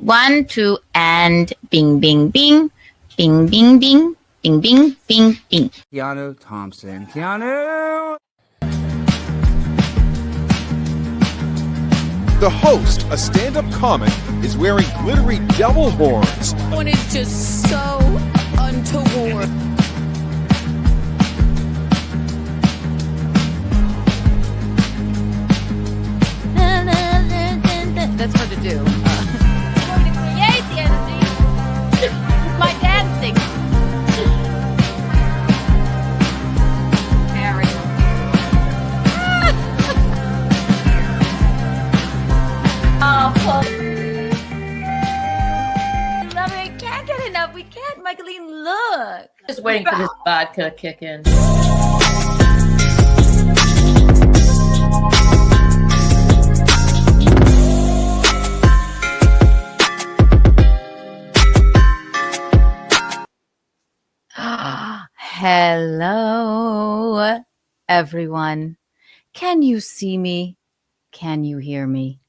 1, 2, and bing, bing, bing. Bing, bing, bing. Bing, bing, bing, bing. Keanu Thompson. Keanu! The host, a stand-up comic, is wearing glittery devil horns. One is just so untoward. That's hard to do. I'm going to create the energy with my dancing. Harry. Oh, love it. Can't get enough. We can't. Michaelene, look. Just waiting for this vodka to kick in. Hello, everyone. Can you see me? Can you hear me?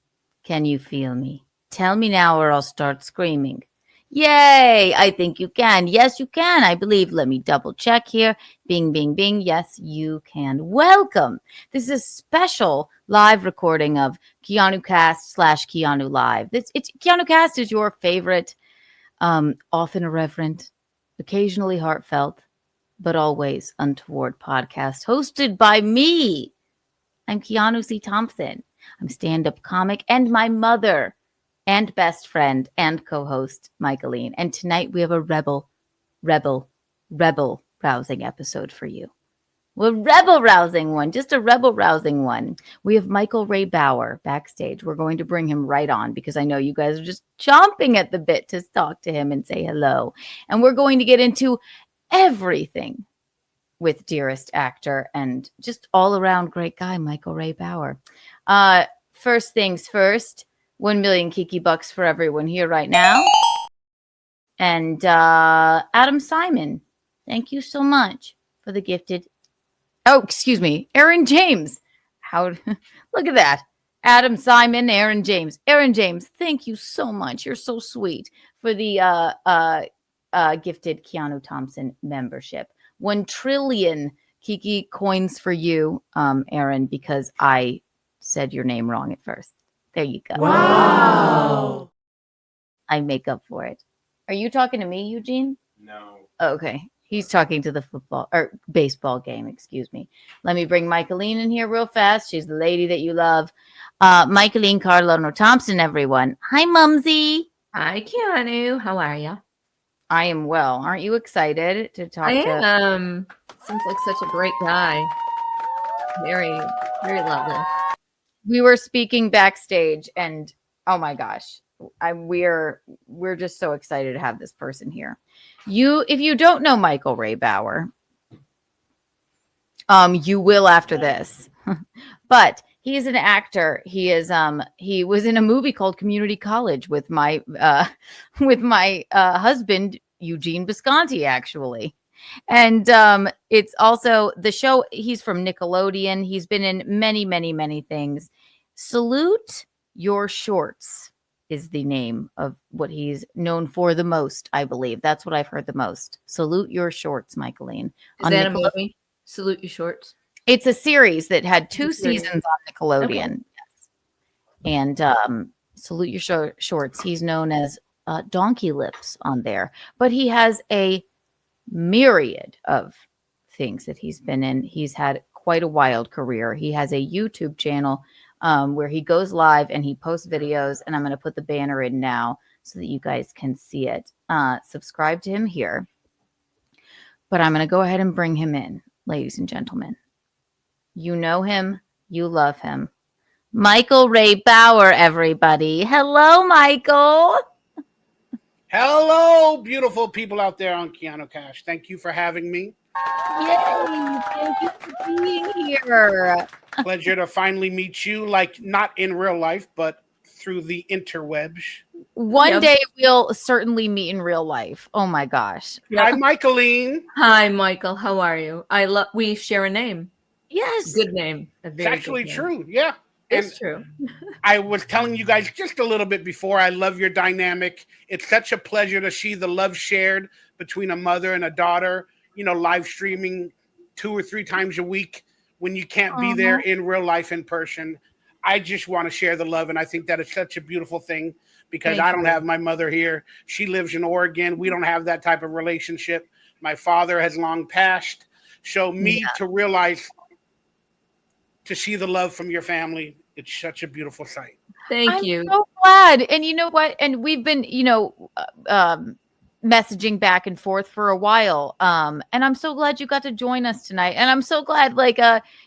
Can you feel me? Tell me now or I'll start screaming. Yay! I think you can. Yes, you can. I believe. Let me double check here. Bing, bing, bing. Yes, you can. Welcome. This is a special live recording of Keanu Cast / Keanu Live. It's Keanu Cast is your favorite, often irreverent, occasionally heartfelt, but always untoward podcast hosted by me. I'm Keanu C. Thompson. I'm stand-up comic and my mother and best friend and co-host Michaelene. And tonight we have a rebel rousing episode for you. Well, rebel rousing one, just a rebel rousing one. We have Michael Ray Bauer backstage. We're going to bring him right on because I know you guys are just chomping at the bit to talk to him and say hello. And we're going to get into everything with dearest actor and just all around great guy, Michael Ray Bauer. First things first, 1 million Kiki bucks for everyone here right now. And Adam Simon, thank you so much for the gifted. Oh, excuse me, Aaron James. Look at that. Adam Simon, Aaron James. Aaron James, thank you so much. You're so sweet for the gifted Keanu Thompson membership. 1 trillion Kiki coins for you, Aaron, because I said your name wrong at first. There you go. Wow. I make up for it. Are you talking to me, Eugene? No. Okay. He's talking to the football or baseball game, excuse me. Let me bring Michaelene in here real fast. She's the lady that you love. Michaelene Carlono Thompson, everyone. Hi, Mumsy. Hi, Keanu. How are you? I am well. Aren't you excited to talk I to? am. Seems like such a great guy. Very, very lovely. We were speaking backstage, and oh my gosh, we're just so excited to have this person here. If you don't know Michael Ray Bauer, you will after this. But he is an actor. He was in a movie called Community College with my husband Eugene Bisconti, actually. And it's also the show. He's from Nickelodeon. He's been in many, many, many things. Salute Your Shorts is the name of what he's known for the most, I believe. That's what I've heard the most. Salute Your Shorts, Michaelene. Is that a movie? Salute Your Shorts? It's a series that had 2 seasons on Nickelodeon. Okay. Yes. And Salute Your Shorts. He's known as Donkey Lips on there. But he has a myriad of things that he's been in. He's had quite a wild career. He has a YouTube channel where he goes live and he posts videos, and I'm going to put the banner in now so that you guys can see it. Subscribe to him here. But I'm going to go ahead and bring him in, ladies and gentlemen. You know him. You love him. Michael Ray Bauer, everybody. Hello, Michael. Hello, beautiful people out there on Keanu Cash. Thank you for having me. Yay. Thank you for being here. Pleasure to finally meet you, like not in real life, but through the interwebs. One day we'll certainly meet in real life. Oh my gosh. Hi, Michaelene. Hi, Michael. How are you? We share a name. Yes. Good name. It's actually true. Yeah. And It's true. I was telling you guys just a little bit before, I love your dynamic. It's such a pleasure to see the love shared between a mother and a daughter, live streaming 2 or 3 times a week when you can't be there in real life in person. I just want to share the love. And I think that is such a beautiful thing because Thank I don't you. have my mother here. She lives in Oregon. We don't have that type of relationship. My father has long passed. So, me to realize to see the love from your family, it's such a beautiful sight. Thank I'm you. so glad. And you know what? And we've been, messaging back and forth for a while. And I'm so glad you got to join us tonight. And I'm so glad,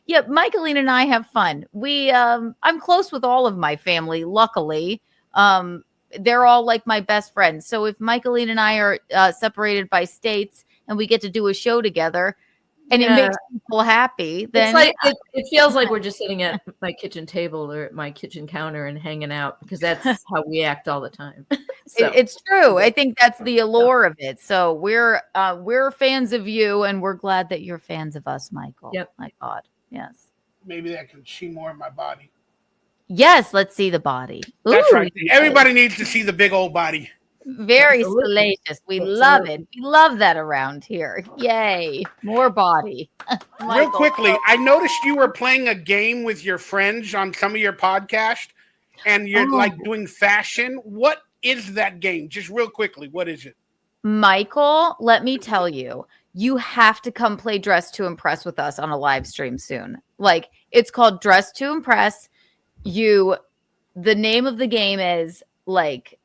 yeah, Michaelene and I have fun. I'm close with all of my family, luckily. They're all like my best friends. So if Michaelene and I are separated by states and we get to do a show together and it makes people happy, then It's like it feels like we're just sitting at my kitchen table or at my kitchen counter and hanging out because that's how we act all the time. So it's true. I think that's the allure of it. So we're fans of you, and we're glad that you're fans of us, Michael. Yep. My God, yes, Maybe I can see more of my body. yes. Let's see the body. That's Ooh, right. Everybody needs to see the big old body. very Absolutely. salacious. We love it. We love that around here. Yay, more body. Real Michael, quickly, I noticed you were playing a game with your friends on some of your podcasts, and you're Oh. like doing fashion. What is that game? Just real quickly, what is it? Michael, let me tell you, you have to come play Dress to Impress with us on a live stream soon. Like, it's called Dress to Impress. The name of the game is like,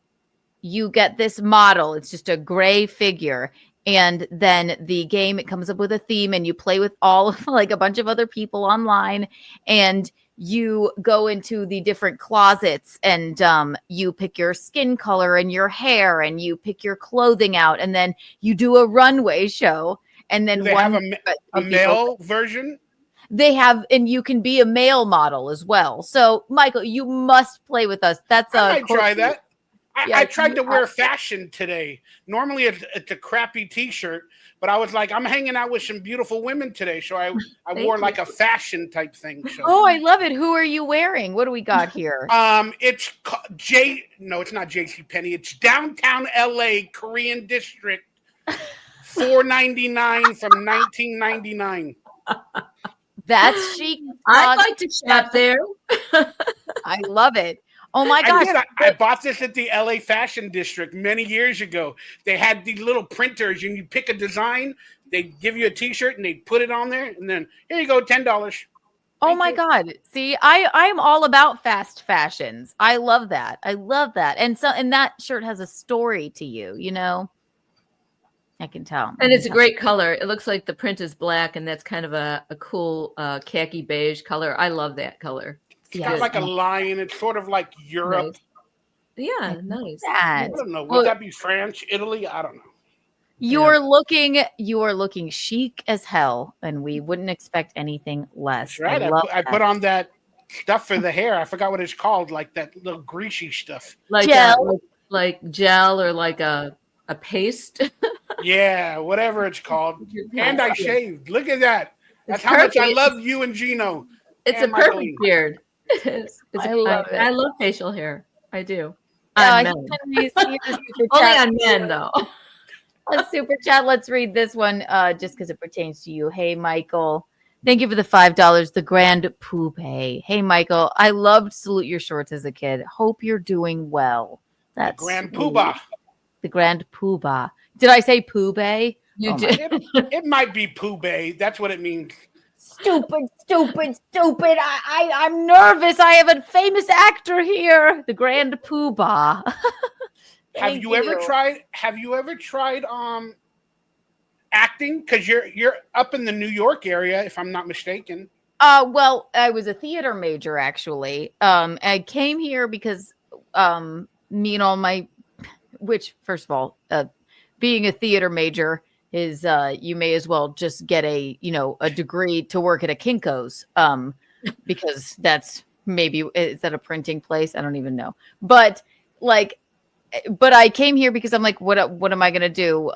you get this model. It's just a gray figure. And then the game, it comes up with a theme and you play with all of like a bunch of other people online and you go into the different closets and you pick your skin color and your hair and you pick your clothing out and then you do a runway show. And then Do they have a male version? They have, and you can be a male model as well. So Michael, you must play with us. That's I might try that. I tried to wear have fashion today. Normally it's a crappy t-shirt, but I was like, I'm hanging out with some beautiful women today. So I wore like a fashion type thing. So. Oh, I love it. Who are you wearing? What do we got here? It's no, it's not JC Penney. It's downtown LA, Korean district, $4.99 from 1999. That's chic. I'd like to shop there. I love it. Oh my gosh. I bought this at the LA Fashion District many years ago. They had these little printers and you pick a design, they give you a t-shirt and they put it on there and then here you go, $10. Oh my God. See, I'm all about fast fashions. I love that. I love that. And that shirt has a story to you, you know? I can tell. And it's a great color. It looks like the print is black and that's kind of a cool khaki beige color. I love that color. It's got like a lion. It's sort of like Europe. Nice. Yeah, nice. I don't know. Would that be France, Italy? I don't know. You're looking chic as hell, and we wouldn't expect anything less. That's right. I put on that stuff for the hair. I forgot what it's called, like that little greasy stuff. Like gel, like gel or like a paste. Yeah, whatever it's called. And I shaved. Look at that. That's how perfect. much I love you and Gino. It's and a perfect beard. I love it. I love facial hair. I do. On On men. Only on men, though. Let's super chat. Let's read this one just because it pertains to you. Hey, Michael. Thank you for the $5. The Grand Poobah. Hey, Michael. I loved Salute Your Shorts as a kid. Hope you're doing well. That's the Grand Poobah. The Grand Poobah. Did I say Poobah? You did. It might be Poobah. That's what it means. Stupid. I'm nervous. I have a famous actor here. The Grand Poobah. Have you ever tried acting? Because you're up in the New York area, if I'm not mistaken. Well, I was a theater major actually. I came here because which first of all, being a theater major is you may as well just get a degree to work at a Kinko's because that's is that a printing place? I don't even know. But I came here because I'm like, what am I going to do?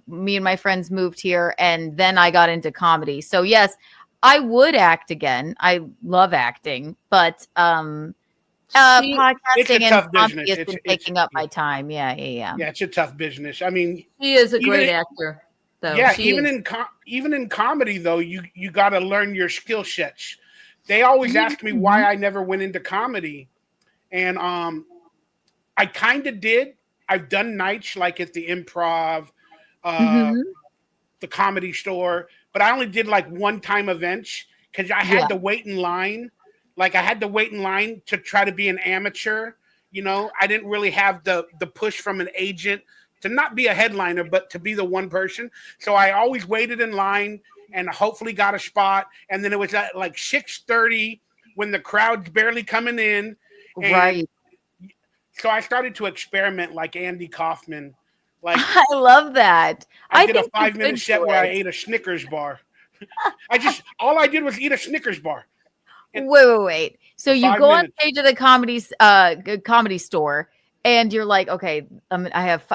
Me and my friends moved here and then I got into comedy. So yes, I would act again. I love acting, but She- It's a podcasting and tough comedy business. has been taking up my time. Yeah. Yeah, it's a tough business. I mean, She is a even great actor, though. yeah, She is. even in comedy though, you got to learn your skill sets. They always ask me why Mhm. I never went into comedy, and I kind of did. I've done nights like at the Improv, uh, Mhm. the Comedy Store, but I only did like one-time events because I Yeah. had to wait in line. Like I had to wait in line to try to be an amateur. You know, I didn't really have the push from an agent to not be a headliner, but to be the one person. So I always waited in line and hopefully got a spot. And then it was at like 6:30 when the crowd's barely coming in, and Right. so I started to experiment like Andy Kaufman. Like I love that. I I did a think you're 5 minute good set for where I it. ate a Snickers bar. All I did was eat a Snickers bar. And Wait. So for you five go on minutes. stage at the comedy store, and you're like, okay,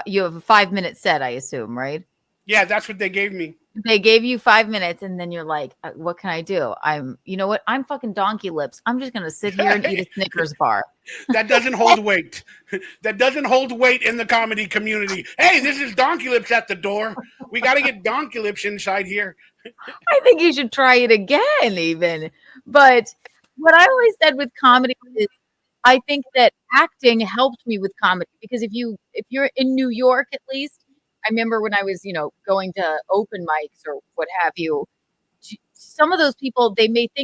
you have a 5 minute set, I assume, right? Yeah, that's what they gave me. They gave you 5 minutes, and then you're like, what can I do? You know what? I'm fucking donkey lips. I'm just gonna sit here and eat a Snickers bar. That doesn't hold weight. That doesn't hold weight in the comedy community. Hey, this is Donkey Lips at the door. We got to get Donkey Lips inside here. I think you should try it again, even. But what I always said with comedy is, I think that acting helped me with comedy because if you're in New York, at least, I remember when I was, going to open mics or what have you. Some of those people, they may be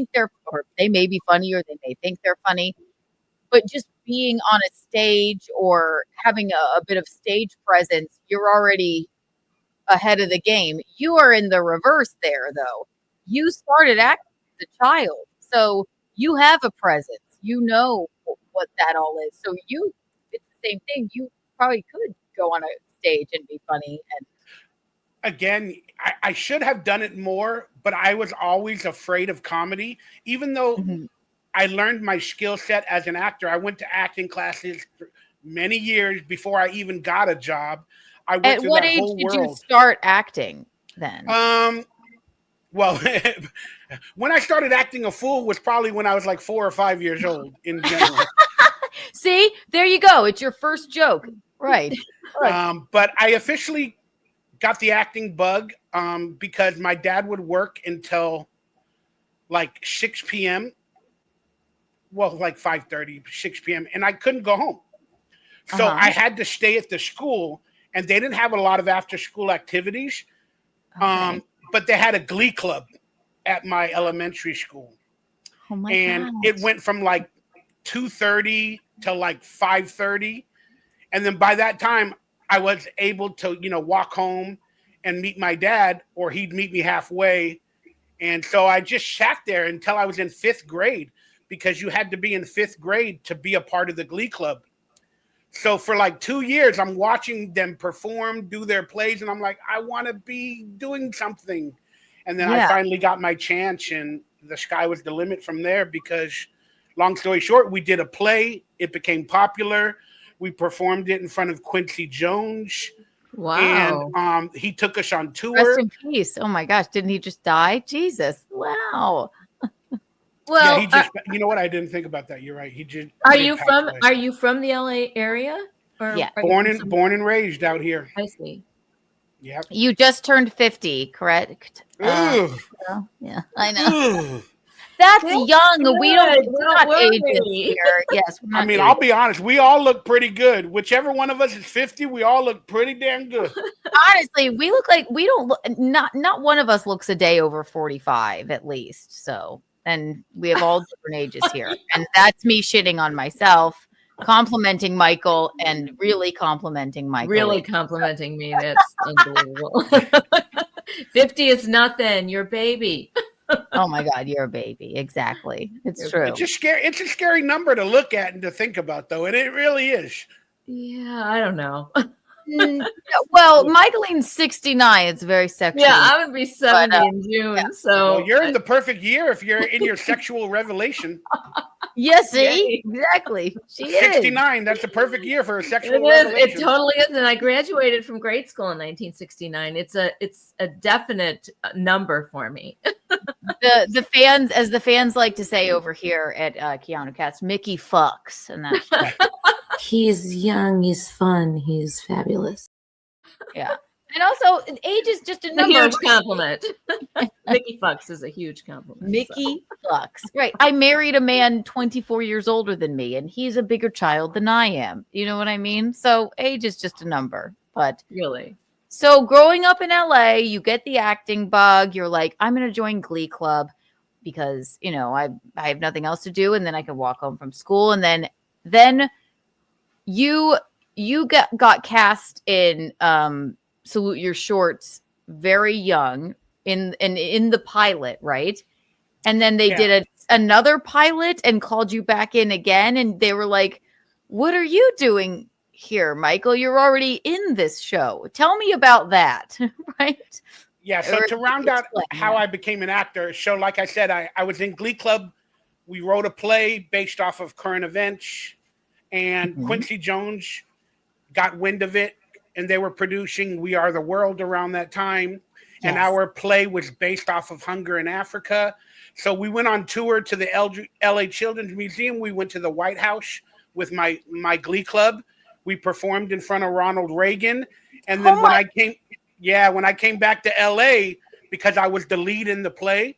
funny or they may think they're funny, but just being on a stage or having a bit of stage presence, you're already ahead of the game. You are in the reverse there, though. You started acting as a child, so you have a presence. You know what that all is. So it's the same thing. You probably could go on a stage and be funny. And Again, I should have done it more, but I was always afraid of comedy. Even though Mhm. I learned my skill set as an actor, I went to acting classes for many years before I even got a job. I went At through what that age whole did you world. start acting then? Well, when I started acting a fool was probably when I was like 4 or 5 years old in general. See, there you go. It's your first joke, right? Look. But I officially got the acting bug because my dad would work until like 6 p.m. Well, like 5:30, 6 p.m. And I couldn't go home. So Uh-huh. I had to stay at the school, and they didn't have a lot of after school activities. Okay. But they had a glee club at my elementary school. Oh my And God. it went from like 2:30 to like 5:30. And then by that time, I was able to, walk home and meet my dad, or he'd meet me halfway. And so I just sat there until I was in fifth grade because you had to be in fifth grade to be a part of the glee club. So for like 2 years, I'm watching them perform, do their plays, and I'm like, I want to be doing something. And then I Yeah. finally got my chance, and the sky was the limit from there because, long story short, we did a play. It became popular. We performed it in front of Quincy Jones, Wow. and he took us on Rest tour. in peace. Oh my gosh. Didn't he just die? Jesus. Wow. Yeah, he Well, just, you know what? I didn't think about that. You're right. He did. are did you pass from away. are you from the LA area? Or Yeah. are you Born from and some- born and raised out here. I see. Yep. You just turned 50, correct? Ugh. Yeah, I know. Ugh. That's Well, young. We don't, good. we're Don't not worry. ages here. Yes, we're not I mean, I'll ages. be honest. We all look pretty good. Whichever one of us is 50, we all look pretty damn good. Honestly, we look like we don't look, not one of us looks a day over 45 at least. So, and we have all different ages here. And that's me shitting on myself, complimenting Michael, and really complimenting Michael. Really complimenting me. That's unbelievable. 50 is nothing. You're a baby. Oh my God, you're a baby. Exactly. It's true. It's a scary number to look at and to think about, though, and it really is. Yeah, I don't know. Well, Michaelene's 69. It's very sexual. Yeah, I'm gonna be 70 But, in June. yeah. So Well, you're in the perfect year if you're in your sexual revelation. Yes, see? Yay. Exactly. She is. 69. That's a perfect year for a sexual It is. It revelation. totally is. And I graduated from grade school in 1969. It's a definite number for me. The fans, as the fans like to say over here at Keanu Cast, Mickey fucks. And that's He's young, he's fun, he's fabulous. yeah. And also, age is just a A number. huge compliment. Mickey fucks is a huge compliment. Mickey fucks. Right. I married a man 24 years older than me, and he's a bigger child than I am. You know what I mean? So age is just a number. But Really. so growing up in LA, you get the acting bug. You're like, I'm going to join Glee Club because, you know, I have nothing else to do, and then I can walk home from school. And then you got cast in Salute Your Shorts very young in the pilot, right? And then they did another pilot and called you back in again, and they were like, "What are you doing here, Michael? You're already in this show. Tell me about that." Right? Yeah, so Or to round out explain, how yeah. I became an actor, so like I said, I was in Glee Club. We wrote a play based off of current events, and Quincy Jones got wind of it, and they were producing We Are the World around that time. And Yes. our play was based off of hunger in Africa. So we went on tour to the LA Children's Museum. We went to the White House with my Glee Club. We performed in front of Ronald Reagan. And then when I came back to LA, because I was the lead in the play,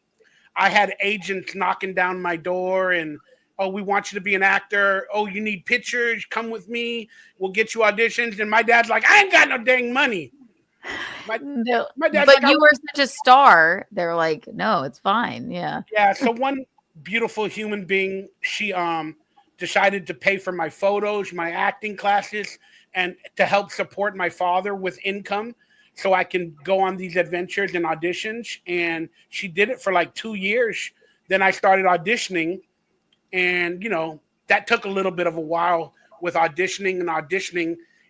I had agents knocking down my door and, "Oh, we want you to be an actor. Oh, you need pictures. Come with me. We'll get you auditions." And my dad's like, "I ain't got no dang money." My dad's But like, you were such a star. They're like, "No, it's fine." Yeah. yeah. So one beautiful human being, she decided to pay for my photos, my acting classes, and to help support my father with income so I can go on these adventures and auditions. And she did it for like 2 years. Then I started auditioning. And, you know, that took a little bit of a while with auditioning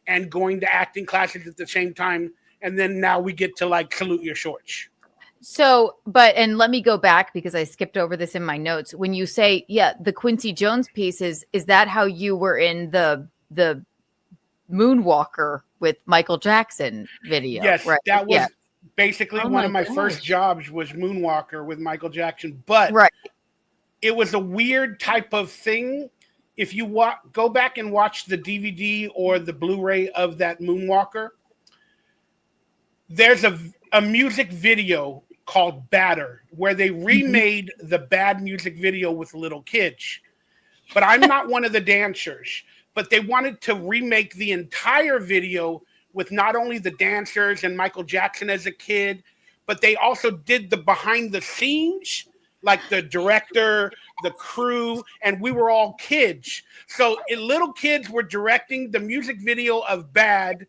and going to acting classes at the same time. And then now we get to like Salute Your Shorts. So, and let me go back because I skipped over this in my notes. When you say, the Quincy Jones piece is that how you were in the Moonwalker with Michael Jackson video? Yes, right? that was basically Oh one my of my gosh. first jobs was Moonwalker with Michael Jackson. But Right. it was a weird type of thing. If you go back and watch the DVD or the Blu-ray of that Moonwalker, there's a music video called Batter where they remade the Bad music video with little kids. But I'm not one of the dancers. But they wanted to remake the entire video with not only the dancers and Michael Jackson as a kid, but they also did the behind the scenes, like the director, the crew, and we were all kids. So little kids were directing the music video of Bad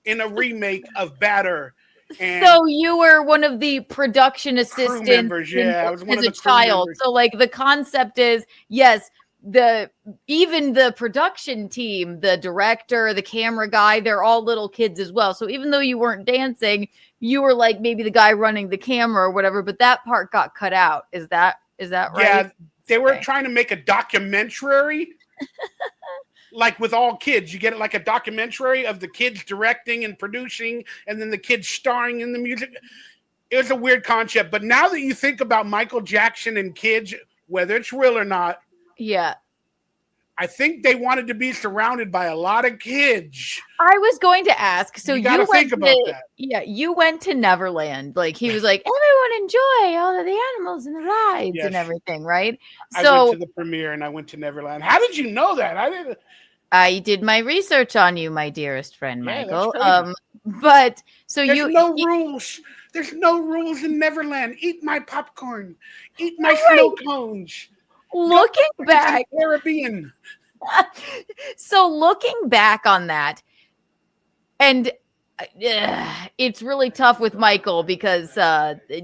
in a remake of Batter. And So you were one of the production assistants members, yeah, I was one as of a the crew child. members. So like the concept is, yes, even the production team, the director, the camera guy, they're all little kids as well. So even though you weren't dancing, you were like maybe the guy running the camera or whatever, but that part got cut out. Is that right? Yeah, they were Okay. trying to make a documentary. Like with all kids, you get it like a documentary of the kids directing and producing, and then the kids starring in the music. It was a weird concept. But now that you think about Michael Jackson and kids, whether it's real or not, Yeah. I think they wanted to be surrounded by a lot of kids. I was going to ask. So You gotta think about that. Yeah, you went to Neverland. Like he was like, everyone enjoy all of the animals and the rides Yes. and everything, right? I So went to the premiere and I went to Neverland. How did you know that? I didn't. I did my research on you, my dearest friend Yeah, that's Michael. crazy. But so There's you no rules. There's no rules in Neverland. Eat my popcorn. Eat my Right. snow cones. looking It's back, the Caribbean. so looking back on that, and it's really tough with Michael because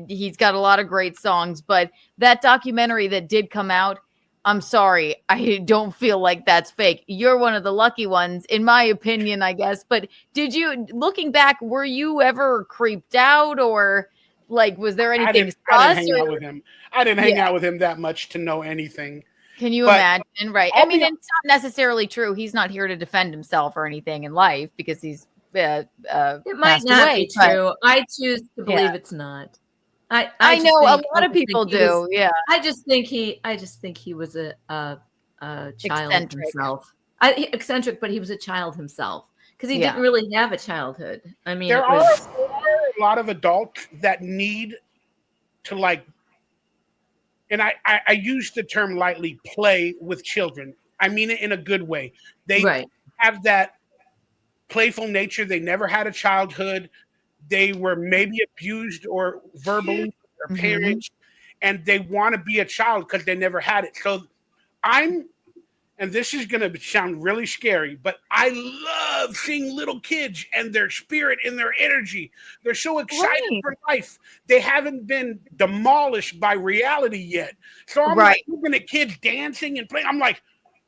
he's got a lot of great songs, but that documentary that did come out, I'm sorry, I don't feel like that's fake. You're one of the lucky ones, in my opinion, I guess. But did you, looking back, were you ever creeped out or like, was there I anything didn't sus? hang out with him. I didn't hang out with him that much to know anything. Can you But imagine? Right. I I'll mean, be- it's not necessarily true. He's not here to defend himself or anything in life because he's It might passed not away. be But true. I choose to yeah, believe it's not. I I just know a think lot of people do. Yeah, I just think he was a child eccentric. himself. Eccentric, but he was a child himself because he Yeah. didn't really have a childhood. I mean, there it are was a lot of adults that need to like, and I use the term lightly, play with children. I mean it in a good way. They right. have that playful nature. They never had a childhood. They were maybe abused or verbally by their Mhm. parents, and they want to be a child because they never had it. So I'm, and this is going to sound really scary, but I love seeing little kids and their spirit and their energy. They're so excited Right. for life. They haven't been demolished by reality yet. So I'm Right. like looking at kids dancing and playing. I'm like,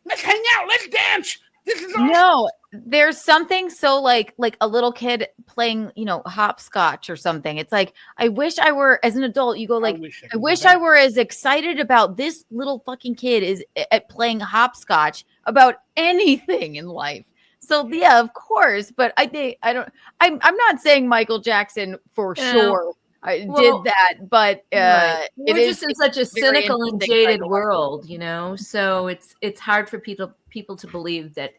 let's hang out, let's dance. This is awesome. No, there's something so like a little kid playing, hopscotch or something. It's like I wish I were as an adult. You go like, I could wish do I that. were as excited about this little fucking kid is at playing hopscotch about anything in life. So yeah, of course. But I think I don't. I'm not saying Michael Jackson for Yeah. sure Well, did that, but right. it We're is just in such a very cynical and interesting jaded psychological. world, so it's hard for people to believe that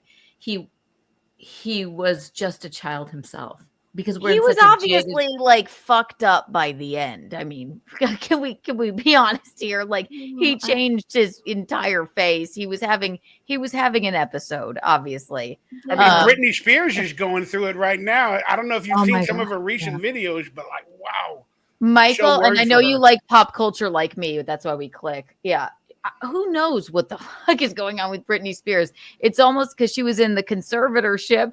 he was just a child himself because we're He in was such a obviously like fucked up by the end. I mean, can we be honest here? Like he changed his entire face. He was having an episode, obviously. I mean, Um, Britney Spears is going through it right now. I don't know if you've Oh seen my some of God, her recent videos, but like, wow. Michael, and I words know for you her. like pop culture like me. That's why we click. Yeah. Who knows what the fuck is going on with Britney Spears? It's almost because she was in the conservatorship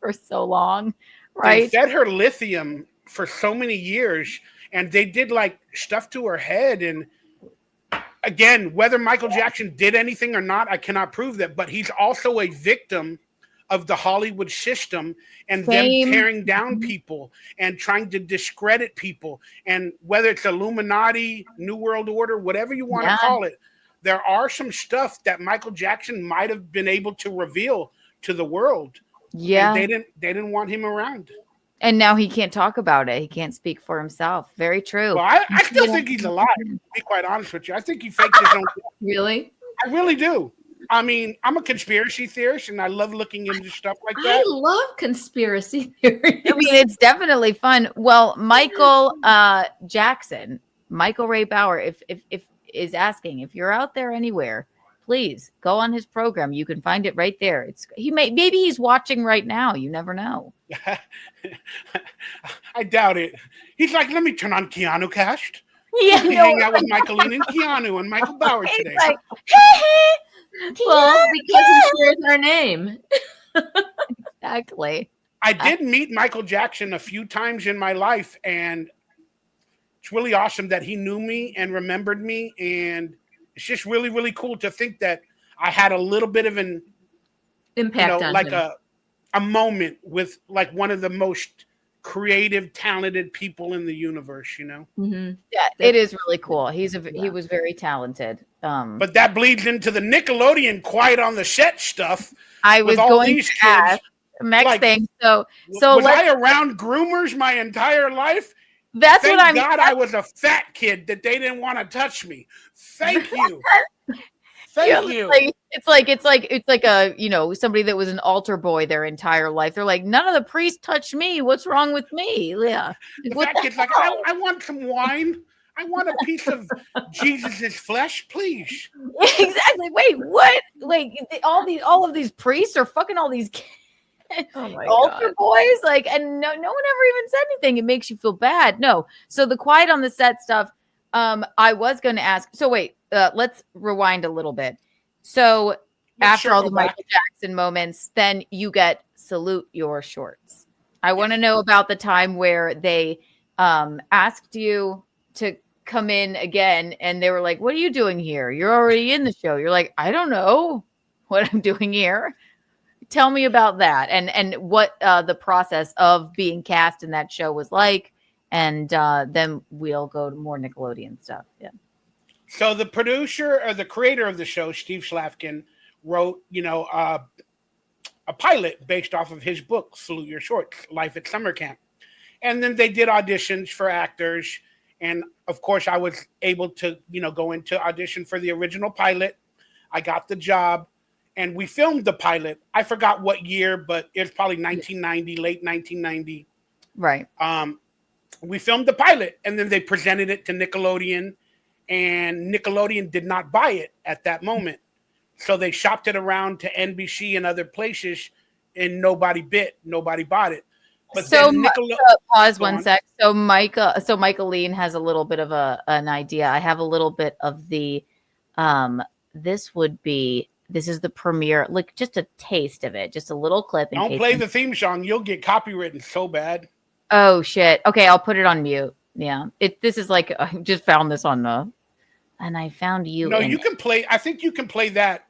for so long, They right? fed her lithium for so many years, and they did like stuff to her head. And again, whether Michael Jackson did anything or not, I cannot prove that. But he's also a victim of the Hollywood system and them Fame. tearing down people and trying to discredit people. And whether it's Illuminati, New World Order, whatever you want to Yeah. call it, there are some stuff that Michael Jackson might have been able to reveal to the world. Yeah. And they didn't want him around. And now he can't talk about it. He can't speak for himself. Very true. Well, I still think he's alive, to be quite honest with you. I think he faked his own death. Really? I really do. I mean, I'm a conspiracy theorist, and I love looking into stuff like I that. love conspiracy theories. I mean, it's definitely fun. Well, Michael Jackson, Michael Ray Bauer, if is asking if you're out there anywhere, please go on his program. You can find it right there. Maybe he's watching right now. You never know. I doubt it. He's like, let me turn on Keanu Cast. Yeah, Let me hang out with Michaeline and Keanu and Michael Bauer He's today. like, Well, because he shares our name. exactly. I did meet Michael Jackson a few times in my life, and it's really awesome that he knew me and remembered me. And it's just really, really cool to think that I had a little bit of an Impact on like him. a moment with like one of the most creative, talented people in the universe, Mhm. Yeah, it is really cool. He was very talented. But that bleeds into the Nickelodeon quiet on the set stuff. I was with all going these to kids. ask next Like, thing. So was let's, I around groomers my entire life? that's Thank what I'm God I was a fat kid that they didn't want to touch me. Thank you. Thank you. It's like a somebody that was an altar boy their entire life. They're like, none of the priests touched me. What's wrong with me? Yeah. The What fat the kid's like, hell? I want some wine. I want a piece of Jesus's flesh, please. Exactly. Wait, what? Like all of these priests are fucking all these Oh my altar God. boys, like, and no one ever even said anything. It makes you feel bad. No. So the quiet on the set stuff. I was going to ask. So wait, let's rewind a little bit. So Let's after all the circle back. Michael Jackson moments, then you get Salute Your Shorts. I want to know about the time where they asked you to come in again, and they were like, "What are you doing here? You're already in the show." You're like, "I don't know what I'm doing here." Tell me about that and what the process of being cast in that show was like, and then we'll go to more Nickelodeon stuff. Yeah. So the producer or the creator of the show, Steve Slavkin, wrote, a pilot based off of his book, Salute Your Shorts, Life at Summer Camp. And then they did auditions for actors. And of course, I was able to, go into audition for the original pilot. I got the job and we filmed the pilot. I forgot what year, but it's probably 1990, late 1990. Right. We filmed the pilot and then they presented it to Nickelodeon, and Nickelodeon did not buy it at that moment. So they shopped it around to NBC and other places, and nobody bought it. But so then pause one sec. So Michaelene has a little bit of an idea. I have a little bit of the this is the premiere, like just a taste of it, just a little clip. Don't play the theme song. You'll get copywritten so bad. Oh shit. Okay, I'll put it on mute. Yeah. This is like I just found this on and I found you. No, you can play. I think you can play that.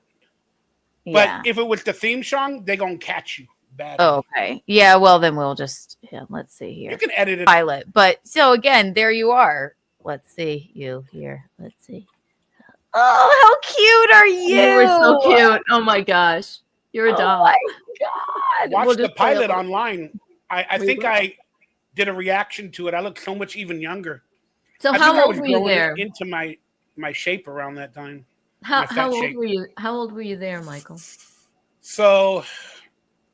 But if it was the theme song, they're gonna catch you bad. Oh, okay. Yeah, well then we'll just let's see here. You can edit it. Pilot. But so again, there you are. Let's see you here. Let's see. Oh, how cute are you? You're so cute. Oh my gosh. You're a doll. Oh my God. Watch the pilot online. I think I did a reaction to it. I look so much even younger. So how old were you there? Into my shape around that time. How old were you? How old were you there, Michael? So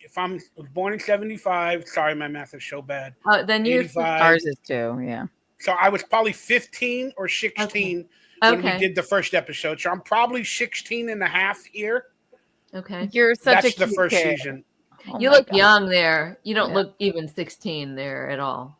if I was born in 75, sorry, my math is so bad. Then you're 85. Ours is too, yeah. So I was probably 15 or 16 when we did the first episode. So I'm probably 16 and a half here. Okay. You're such That's a cute the first kid. season. Oh you my look God. young there. You don't look even 16 there at all.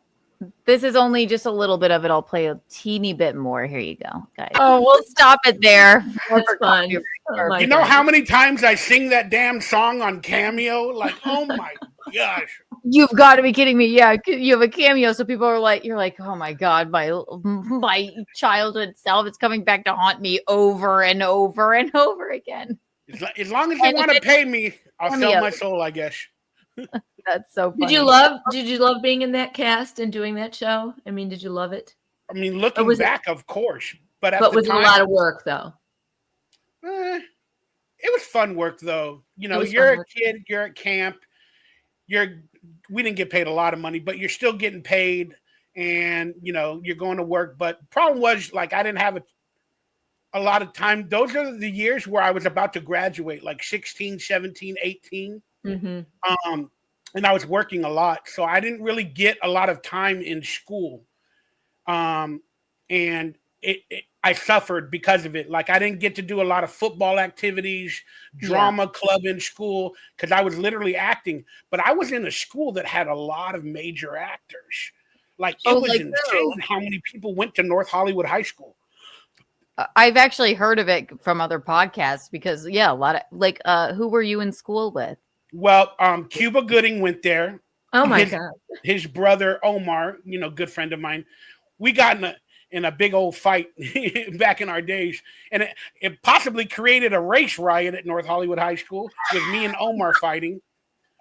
This is only just a little bit of it. I'll play a teeny bit more. Here you go, guys. Oh, we'll stop it there. That's fun. Oh you know how many times I sing that damn song on Cameo? Like, oh my gosh. You've got to be kidding me. Yeah, you have a cameo. So people are like, you're like, oh my God, my childhood self is coming back to haunt me over and over and over again. As long as they want to pay me, I'll sell my soul, I guess. That's so funny. Did you love being in that cast and doing that show? I mean, did you love it? I mean, looking back, of course. But was it a lot of work though? It was fun work though. You're a kid, you're at camp, we didn't get paid a lot of money, but you're still getting paid, and you're going to work. But the problem was, like, I didn't have a lot of time. Those are the years where I was about to graduate, like 16, 17, 18. Mm-hmm. And I was working a lot, so I didn't really get a lot of time in school. And I suffered because of it. Like, I didn't get to do a lot of football activities, drama club in school, because I was literally acting. But I was in a school that had a lot of major actors. Like, it was insane how many people went to North Hollywood High School. I've actually heard of it from other podcasts because, a lot of who were you in school with? Well, Cuba Gooding went there. Oh my God. His brother Omar, good friend of mine. We got in a big old fight back in our days, and it possibly created a race riot at North Hollywood High School with me and Omar fighting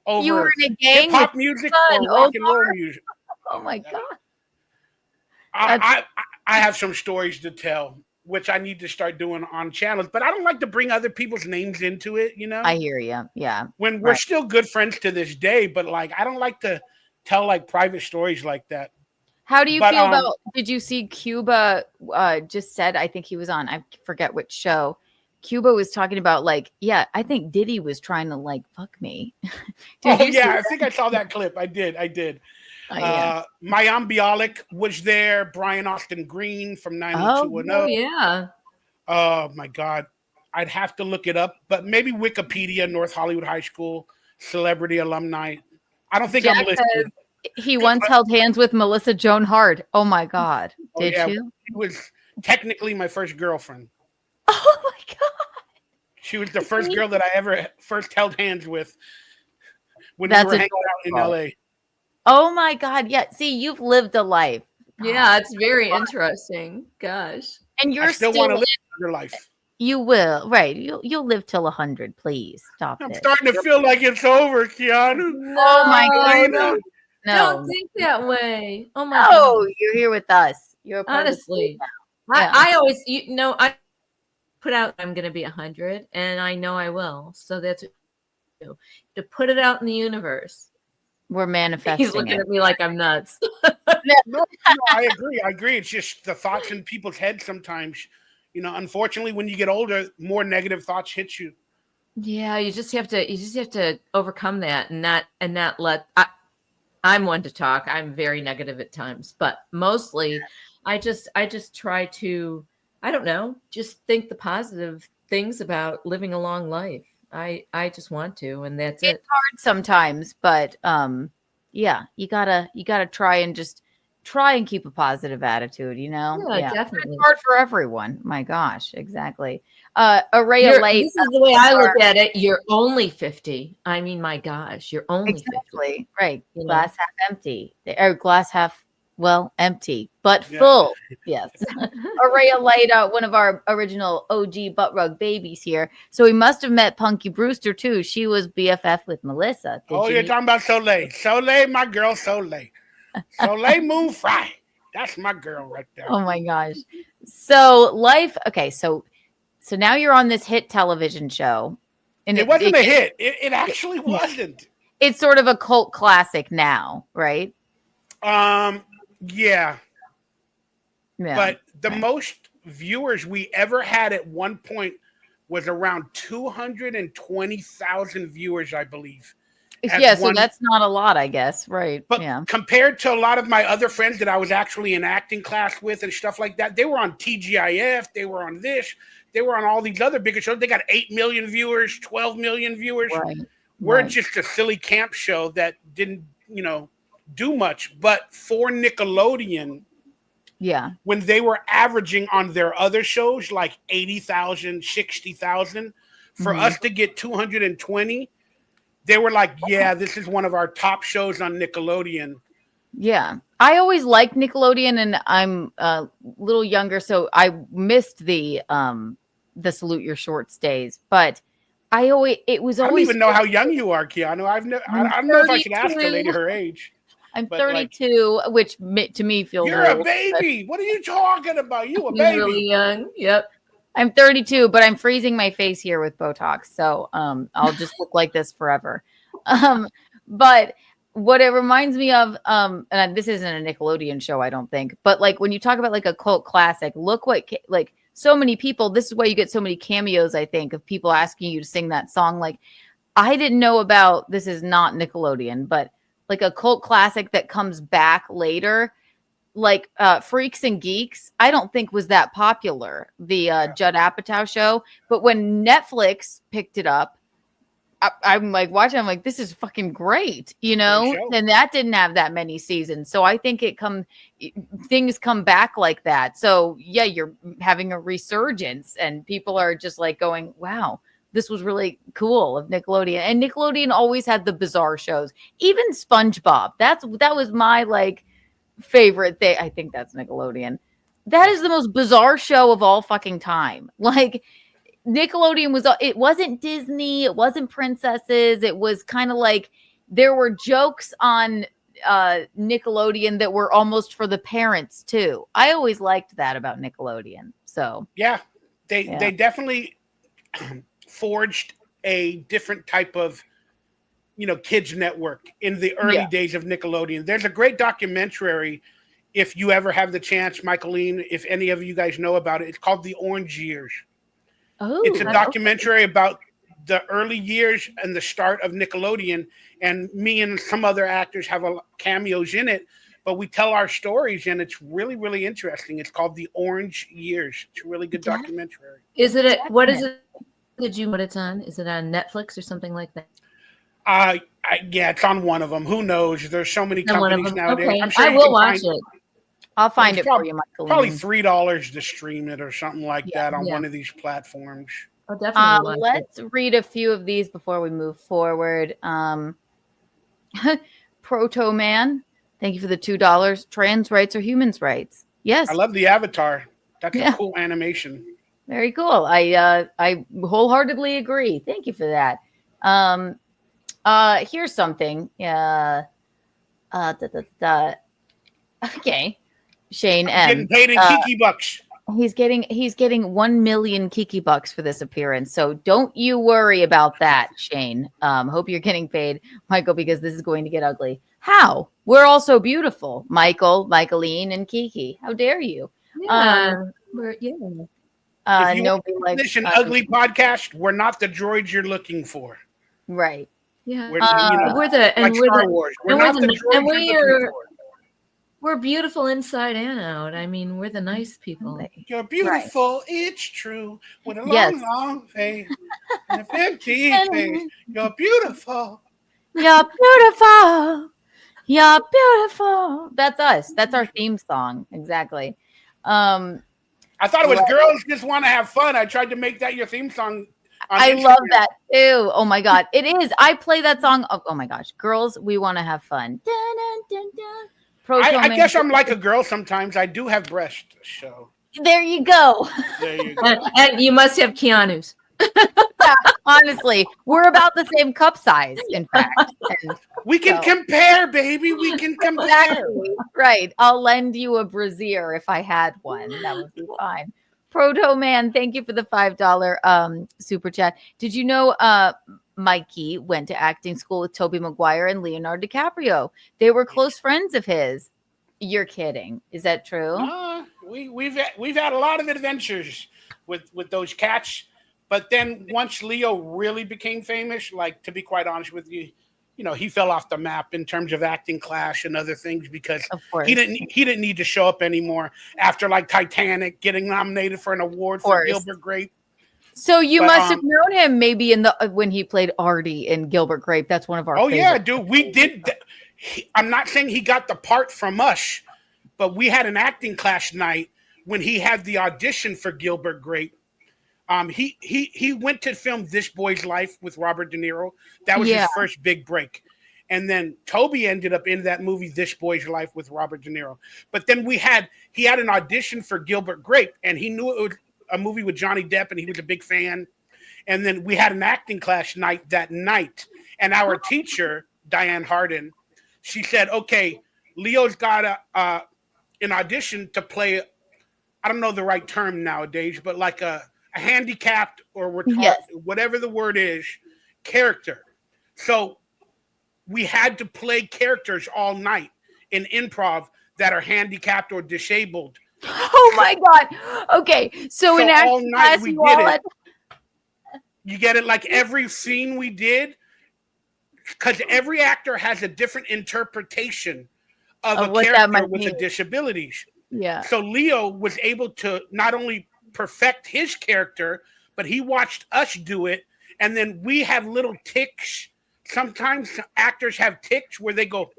over you were in a gang hip-hop music or rock and roll music. Oh my God. I have some stories to tell, which I need to start doing on channels, but I don't like to bring other people's names into it, I hear you. Yeah. When we're still good friends to this day, but like, I don't like to tell like private stories like that. How do you feel about, did you see Cuba just said, I think he was on, I forget which show. Cuba was talking about like, I think Diddy was trying to like, fuck me. I think I saw that clip. I did. Mayim Bialik was there. Brian Austin Green from 90210. Oh, yeah. Oh, my God. I'd have to look it up, but maybe Wikipedia, North Hollywood High School, celebrity alumni. I don't think I'm listening. He once held hands with Melissa Joan Hart. Oh, my God. Did you? She was technically my first girlfriend. Oh, my God. She was the first girl that I ever first held hands with when we were hanging out in L.A. Oh my God. Yeah. See, you've lived a life. Yeah, it's very interesting. Gosh. And you're I still want to live your life. You will. Right. You'll live till 100. Please stop I'm this. starting to feel like it's over, Keanu. Oh my God. No. Don't think that way. Oh my God. God. You're here with us. You're honestly. I always, I put out I'm going to be 100, and I know I will. So that's what I do. To put it out in the universe. We're manifesting. He's looking at me like I'm nuts. No, I agree. I agree. It's just the thoughts in people's heads sometimes. Unfortunately, when you get older, more negative thoughts hit you. Yeah, you just have to overcome that and not let. I'm one to talk. I'm very negative at times, but mostly, I just try to. I don't know. Just think the positive things about living a long life. I just want to, and that's it. It's hard sometimes, but yeah, you gotta try and keep a positive attitude, Yeah, definitely. It's hard for everyone. My gosh, exactly. Array of light. This is the way I look at it. You're only 50. I mean, my gosh, you're only 50. Exactly. Right. You know? Glass half empty. Or glass half empty, but full. Yes. Array of light, one of our original OG butt rug babies here. So we must have met Punky Brewster too. She was BFF with Melissa. You're talking about Soleil. Soleil, my girl, Soleil. Soleil Moon Fry. That's my girl right there. Oh my gosh. So life. Okay. So now you're on this hit television show. And it wasn't a hit. It actually wasn't. It's sort of a cult classic now, right? Yeah. But the most viewers we ever had at one point was around 220,000 viewers, I believe. Yeah, so that's not a lot, I guess, right? But compared to a lot of my other friends that I was actually in acting class with and stuff like that, they were on TGIF, they were on this, they were on all these other bigger shows. They got 8 million viewers, 12 million viewers. Right. We're just a silly camp show that didn't, do much. But for Nickelodeon, when they were averaging on their other shows like 80,000, 60,000, for us to get 220, they were like, yeah, this is one of our top shows on Nickelodeon. Yeah. I always liked Nickelodeon, and I'm a little younger, so I missed the Salute Your Shorts days. But I don't even know how young you are, Keanu. I don't know if I should ask a lady her age. I'm 32, which to me feels you're a baby. What are you talking about? You a baby? You're really young. Yep. I'm 32, but I'm freezing my face here with Botox, so I'll just look like this forever. But what it reminds me of, and this isn't a Nickelodeon show, I don't think, but like when you talk about like a cult classic, look what like so many people. This is why you get so many cameos, I think, of people asking you to sing that song. Like I didn't know about. This is not Nickelodeon, but like a cult classic that comes back later. Like Freaks and Geeks, I don't think was that popular, the Judd Apatow show. But when Netflix picked it up, I'm like watching, I'm like, this is fucking great, and that didn't have that many seasons. So I think things come back like that. So yeah, you're having a resurgence and people are just like going, wow, this was really cool of Nickelodeon. And Nickelodeon always had the bizarre shows, even SpongeBob. That was my like favorite thing. I think that's Nickelodeon. That is the most bizarre show of all fucking time. Like Nickelodeon it wasn't Disney, it wasn't princesses. It was kind of like there were jokes on Nickelodeon that were almost for the parents too. I always liked that about Nickelodeon. So yeah, they definitely forged a different type of kids network in the early days of Nickelodeon. There's a great documentary, if you ever have the chance, Michaelene, if any of you guys know about it. It's called The Orange Years. Oh, it's a documentary about the early years and the start of Nickelodeon, and me and some other actors have cameos in it, but we tell our stories, and it's really, really interesting. It's called The Orange Years. It's a really good documentary. What is it? What it's on? Is it on Netflix or something like that? Yeah, it's on one of them. Who knows? There's so many companies nowadays. Okay. I'm sure I will watch it. I'll find it for you, Michael. Probably $3 to stream it or something like that on one of these platforms. I'll definitely let's read a few of these before we move forward. Proto Man, thank you for the $2. Trans rights or humans' rights? Yes. I love the avatar. That's a cool animation. Very cool. I wholeheartedly agree. Thank you for that. Here's something. Okay. Shane M. Getting paid in Kiki bucks. He's getting 1 million Kiki bucks for this appearance. So don't you worry about that, Shane. Hope you're getting paid, Michael, because this is going to get ugly. How? We're all so beautiful. Michael, Michaelene, and Kiki. How dare you? Yeah. If you want Nobody to likes finish an ugly podcast, we're not the droids you're looking for. right. Yeah. We're, We're the like Star Wars. We're not the droids you're looking for. we're beautiful inside and out. I mean, we're the nice people. You're beautiful, it's true. With a long, Yes. long face and a empty face. You're beautiful. You're beautiful. You're beautiful. That's us. That's our theme song. Exactly. I thought it was Girls Just Want to Have Fun. I tried to make that your theme song. I love that too. Oh my God. It is. I play that song. Oh my gosh. Girls, we want to have fun. Dun, dun, dun, dun. I guess I'm like a girl sometimes. I do have breasts. So there you go. there you go. And you must have Keanu's. Yeah, honestly, we're about the same cup size, in fact. And We can compare, baby. We can compare. exactly. Right. I'll lend you a brassiere if I had one. That would be fine. Proto Man, thank you for the $5 super chat. Did you know Mikey went to acting school with Tobey Maguire and Leonardo DiCaprio? They were close friends of his. You're kidding. Is that true? We've had a lot of adventures with those cats. But then once Leo really became famous, like, to be quite honest with you, he fell off the map in terms of acting class and other things because Of course. he didn't need to show up anymore after like Titanic, getting nominated for an award for Gilbert Grape. So you must have known him maybe when he played Artie in Gilbert Grape. That's one of our favorites. Yeah, dude. We did. I'm not saying he got the part from us, but we had an acting class night when he had the audition for Gilbert Grape. He went to film This Boy's Life with Robert De Niro. That was his first big break. And then Toby ended up in that movie, This Boy's Life with Robert De Niro. But then he had an audition for Gilbert Grape, and he knew it was a movie with Johnny Depp, and he was a big fan. And then we had an acting class night that night. And our teacher, Diane Harden, she said, okay, Leo's got an audition to play, I don't know the right term nowadays, but like a handicapped or retarded, whatever the word is, character. So we had to play characters all night in improv that are handicapped or disabled. Oh my God. Okay. So in all acting night class, we you did all it. You get it? Like every scene we did, because every actor has a different interpretation of a character with a disabilities. Yeah. So Leo was able to not only perfect his character, but he watched us do it. And then we have little tics. Sometimes actors have tics where they go,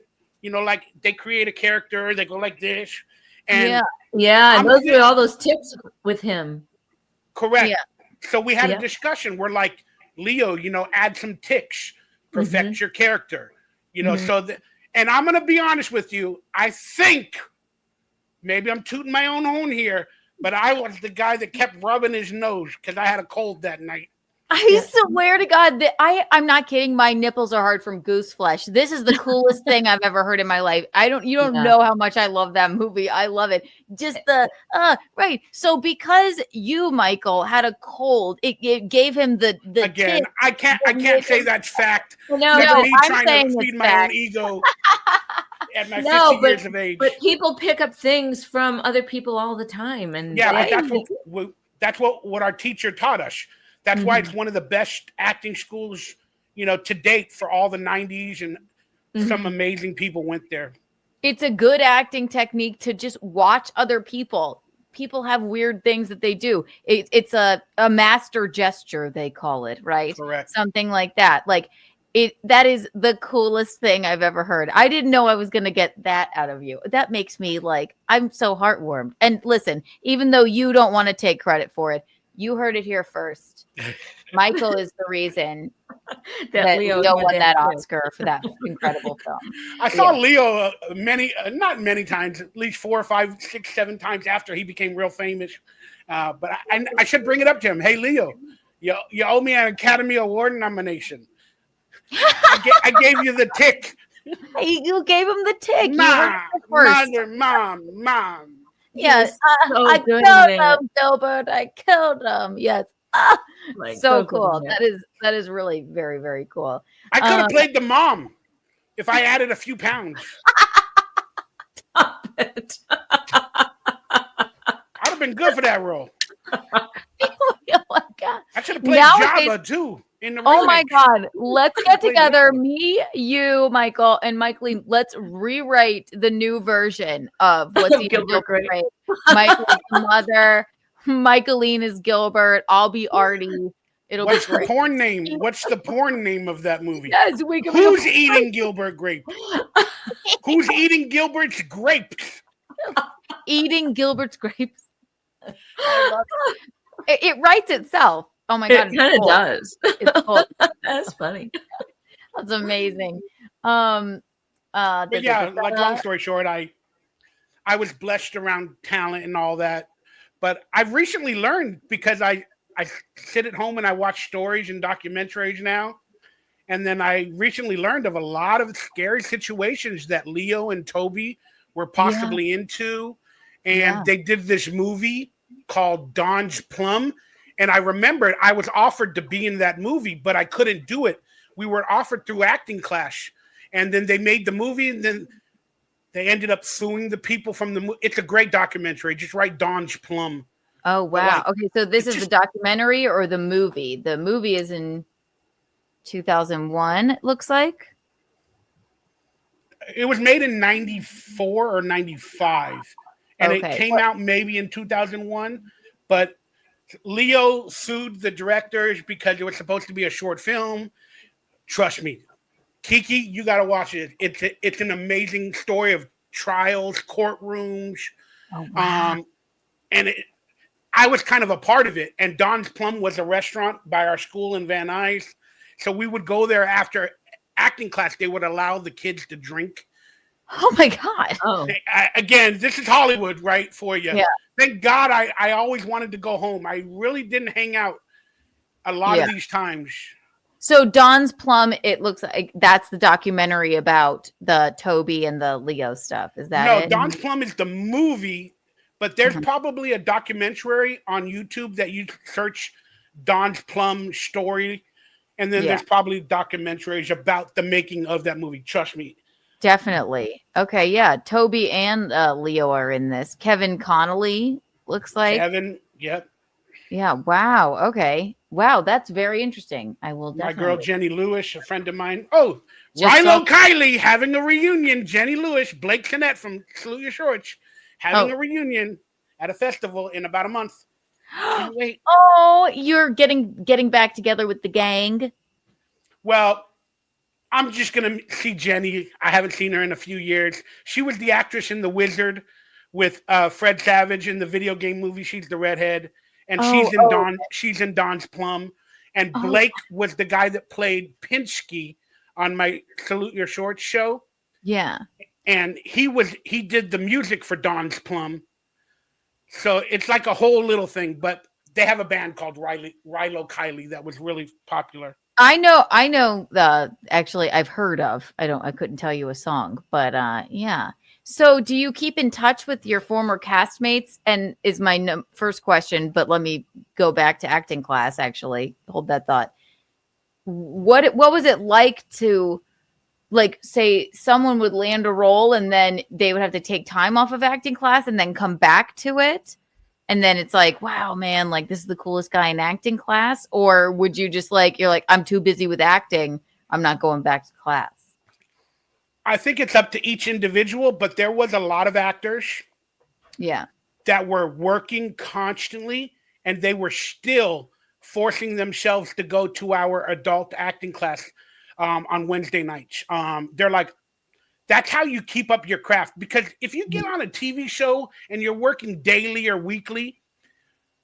like they create a character, they go like this. And those are all those tips with him. Correct. Yeah. So we had a discussion where, like, Leo, add some tics, perfect your character, so that, and I'm going to be honest with you. I think maybe I'm tooting my own horn here, but I was the guy that kept rubbing his nose because I had a cold that night. I swear to God that I'm not kidding. My nipples are hard from goose flesh. This is the coolest thing I've ever heard in my life. You don't know how much I love that movie. I love it. Just right. So because you, Michael, had a cold, it gave him the again. I can't say that's fact. No, me I'm trying saying to feed my fact. own ego at my 50 years of age. But people pick up things from other people all the time, and but that's what our teacher taught us. That's why it's one of the best acting schools, to date for all the 90s, and some amazing people went there. It's a good acting technique to just watch other people. People have weird things that they do. It's a master gesture, they call it, right? Correct. Something like that. Like that is the coolest thing I've ever heard. I didn't know I was going to get that out of you. That makes me I'm so heartwarmed. And listen, even though you don't want to take credit for it, you heard it here first. Michael is the reason that Leo won that Oscar for that incredible film. I saw Leo not many times, at least 4 or 5, 6, 7 times after he became real famous. But I should bring it up to him. Hey, Leo, you owe me an Academy Award nomination. I gave you the tick. You gave him the tick. Mom. Yes, so I good in killed that. him, Gilbert. I killed him. Yes. Ah, Like, so so good in cool. that. That is really very, very cool. I could have played the mom if I added a few pounds. Stop it. I'd have been good for that role. Oh my god. I should have played Nowadays, Java too in the oh my remake. god. Let's get Played together, Java. me, you, Michael, and Michaeline. Let's rewrite the new version of What's Eating Gilbert Gilbert Grape. Grape. Michael's the mother. Michaeline is Gilbert. I'll be Artie. It'll What's be the great. porn name? What's the porn name of that movie? Yes, we can Who's eating Gilbert Grape? Who's eating Gilbert's grapes? eating Gilbert's grapes. I love it. It writes itself. Oh my god, It kind of does. It's cool. That's funny. That's amazing. But yeah, like long story short, I was blessed around talent and all that. But I've recently learned because I sit at home and I watch stories and documentaries now. And then I recently learned of a lot of scary situations that Leo and Toby were possibly into. And they did this movie called Don's Plum. And I remembered I was offered to be in that movie, but I couldn't do it. We were offered through Acting Clash. And then they made the movie, and then they ended up suing the people from the movie. It's a great documentary. Just write Don's Plum. Oh wow. Like, Okay, so this is the documentary or the movie? The movie is in 2001, it looks like. It was made in 94 or 95. And it came out maybe in 2001. But Leo sued the directors because it was supposed to be a short film. Trust me, Kiki, you got to watch it. It's an amazing story of trials, courtrooms. Oh, wow. And I was kind of a part of it. And Don's Plum was a restaurant by our school in Van Nuys. So we would go there after acting class. They would allow the kids to drink. Oh my god. Oh. Again, this is Hollywood, right, for you. Yeah. Thank God I always wanted to go home. I really didn't hang out a lot of these times. So Don's Plum, it looks like that's the documentary about the Toby and the Leo stuff. Is that it? Don's Plum is the movie, but there's probably a documentary on YouTube that you search Don's Plum story, and then there's probably documentaries about the making of that movie. Trust me. Definitely. Okay, yeah. Toby and Leo are in this. Kevin Connolly looks like. Kevin, yep. Yeah, wow. Okay. Wow, that's very interesting. I will definitely. My girl Jenny Lewis, a friend of mine. Oh, Rilo Kiley having a reunion. Jenny Lewis, Blake Sinnett from Salute Your Shorts having a reunion at a festival in about a month. Can't wait. Oh, you're getting back together with the gang? Well, I'm just going to see Jenny. I haven't seen her in a few years. She was the actress in The Wizard with Fred Savage in the video game movie. She's the redhead. And she's in Don's Plum. And Blake was the guy that played Pinsky on my Salute Your Shorts show. Yeah. And he did the music for Don's Plum. So it's like a whole little thing. But they have a band called Rilo Kiley that was really popular. I know actually I've heard of. I couldn't tell you a song, but yeah. So do you keep in touch with your former castmates? And is my first question, but let me go back to acting class actually. Hold that thought. What was it like to say someone would land a role and then they would have to take time off of acting class and then come back to it? And then it's like, wow, man, this is the coolest guy in acting class? Or would you just you're like, I'm too busy with acting. I'm not going back to class. I think it's up to each individual, but there was a lot of actors that were working constantly and they were still forcing themselves to go to our adult acting class on Wednesday nights. They're like, that's how you keep up your craft. Because if you get on a TV show and you're working daily or weekly,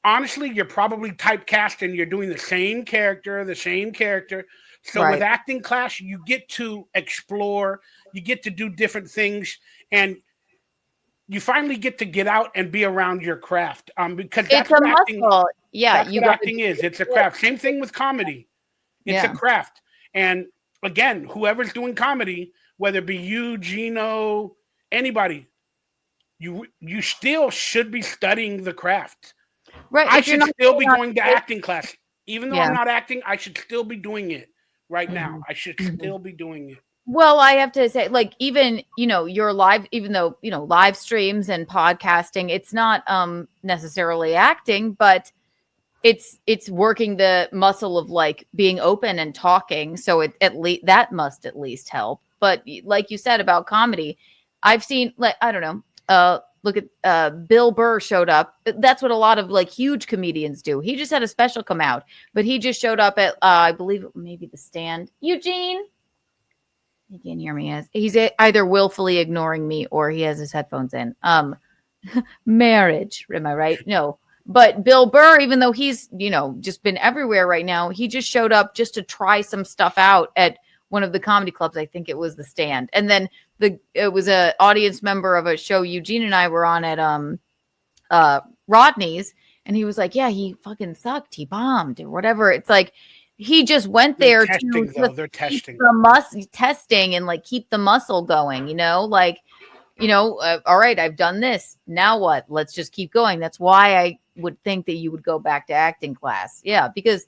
honestly, you're probably typecast and you're doing the same character. So with acting class, you get to explore, you get to do different things, and you finally get out and be around your craft. Because that's it's a acting, muscle. Yeah. that's what acting is. It's a craft. Same thing with comedy. It's a craft. And again, whoever's doing comedy, whether it be you, Gino, anybody, you still should be studying the craft. Right. I If you're should not still be going to acting class. Even though Yeah. I'm not acting, I should still be doing it right now. Mhm. I should Mhm. still be doing it. Well, I have to say, like, even, your live, even though, live streams and podcasting, it's not necessarily acting, but it's working the muscle of like being open and talking. So it at least that must at least help. But like you said about comedy, I've seen, like, I don't know, look at Bill Burr showed up. That's what a lot of like huge comedians do. He just had a special come out, but he just showed up at I believe maybe The Stand. Eugene, he can't hear me, as he's either willfully ignoring me or he has his headphones in. Marriage, am I right? No. But Bill Burr, even though he's, just been everywhere right now, he just showed up just to try some stuff out at one of the comedy clubs. I think it was The Stand. And then it was a audience member of a show Eugene and I were on at Rodney's, and he was like, yeah, he fucking sucked. He bombed or whatever. It's like he just went there testing, to they're testing testing and like keep the muscle going, like, all right, I've done this. Now what? Let's just keep going. That's why I would think that you would go back to acting class. Yeah, because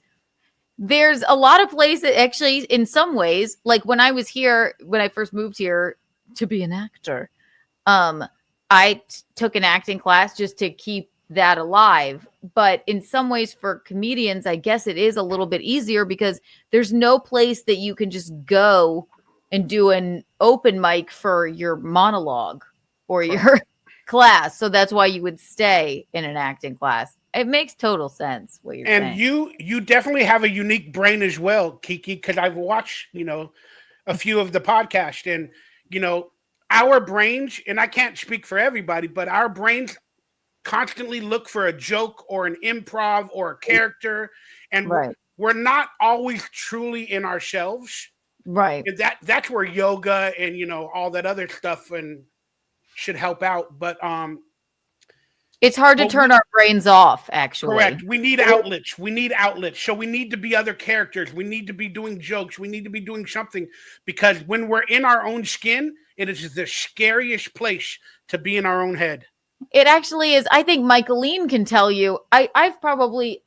there's a lot of places, actually, in some ways, like when I was here, when I first moved here to be an actor, I took an acting class just to keep that alive. But in some ways for comedians, I guess it is a little bit easier because there's no place that you can just go and do an open mic for your monologue or your class. So that's why you would stay in an acting class. It makes total sense what you're saying. And you definitely have a unique brain as well, Kiki, because I've watched, a few of the podcasts, and, our brains, and I can't speak for everybody, but our brains constantly look for a joke or an improv or a character. And right. we're not always truly in ourselves. Right. And that's where yoga and, all that other stuff and should help out. But it's hard to turn our brains off, actually. Correct. We need outlets. So we need to be other characters. We need to be doing jokes. We need to be doing something, because when we're in our own skin, it is the scariest place to be in our own head. It actually is. I think Michaelene can tell you. I've probably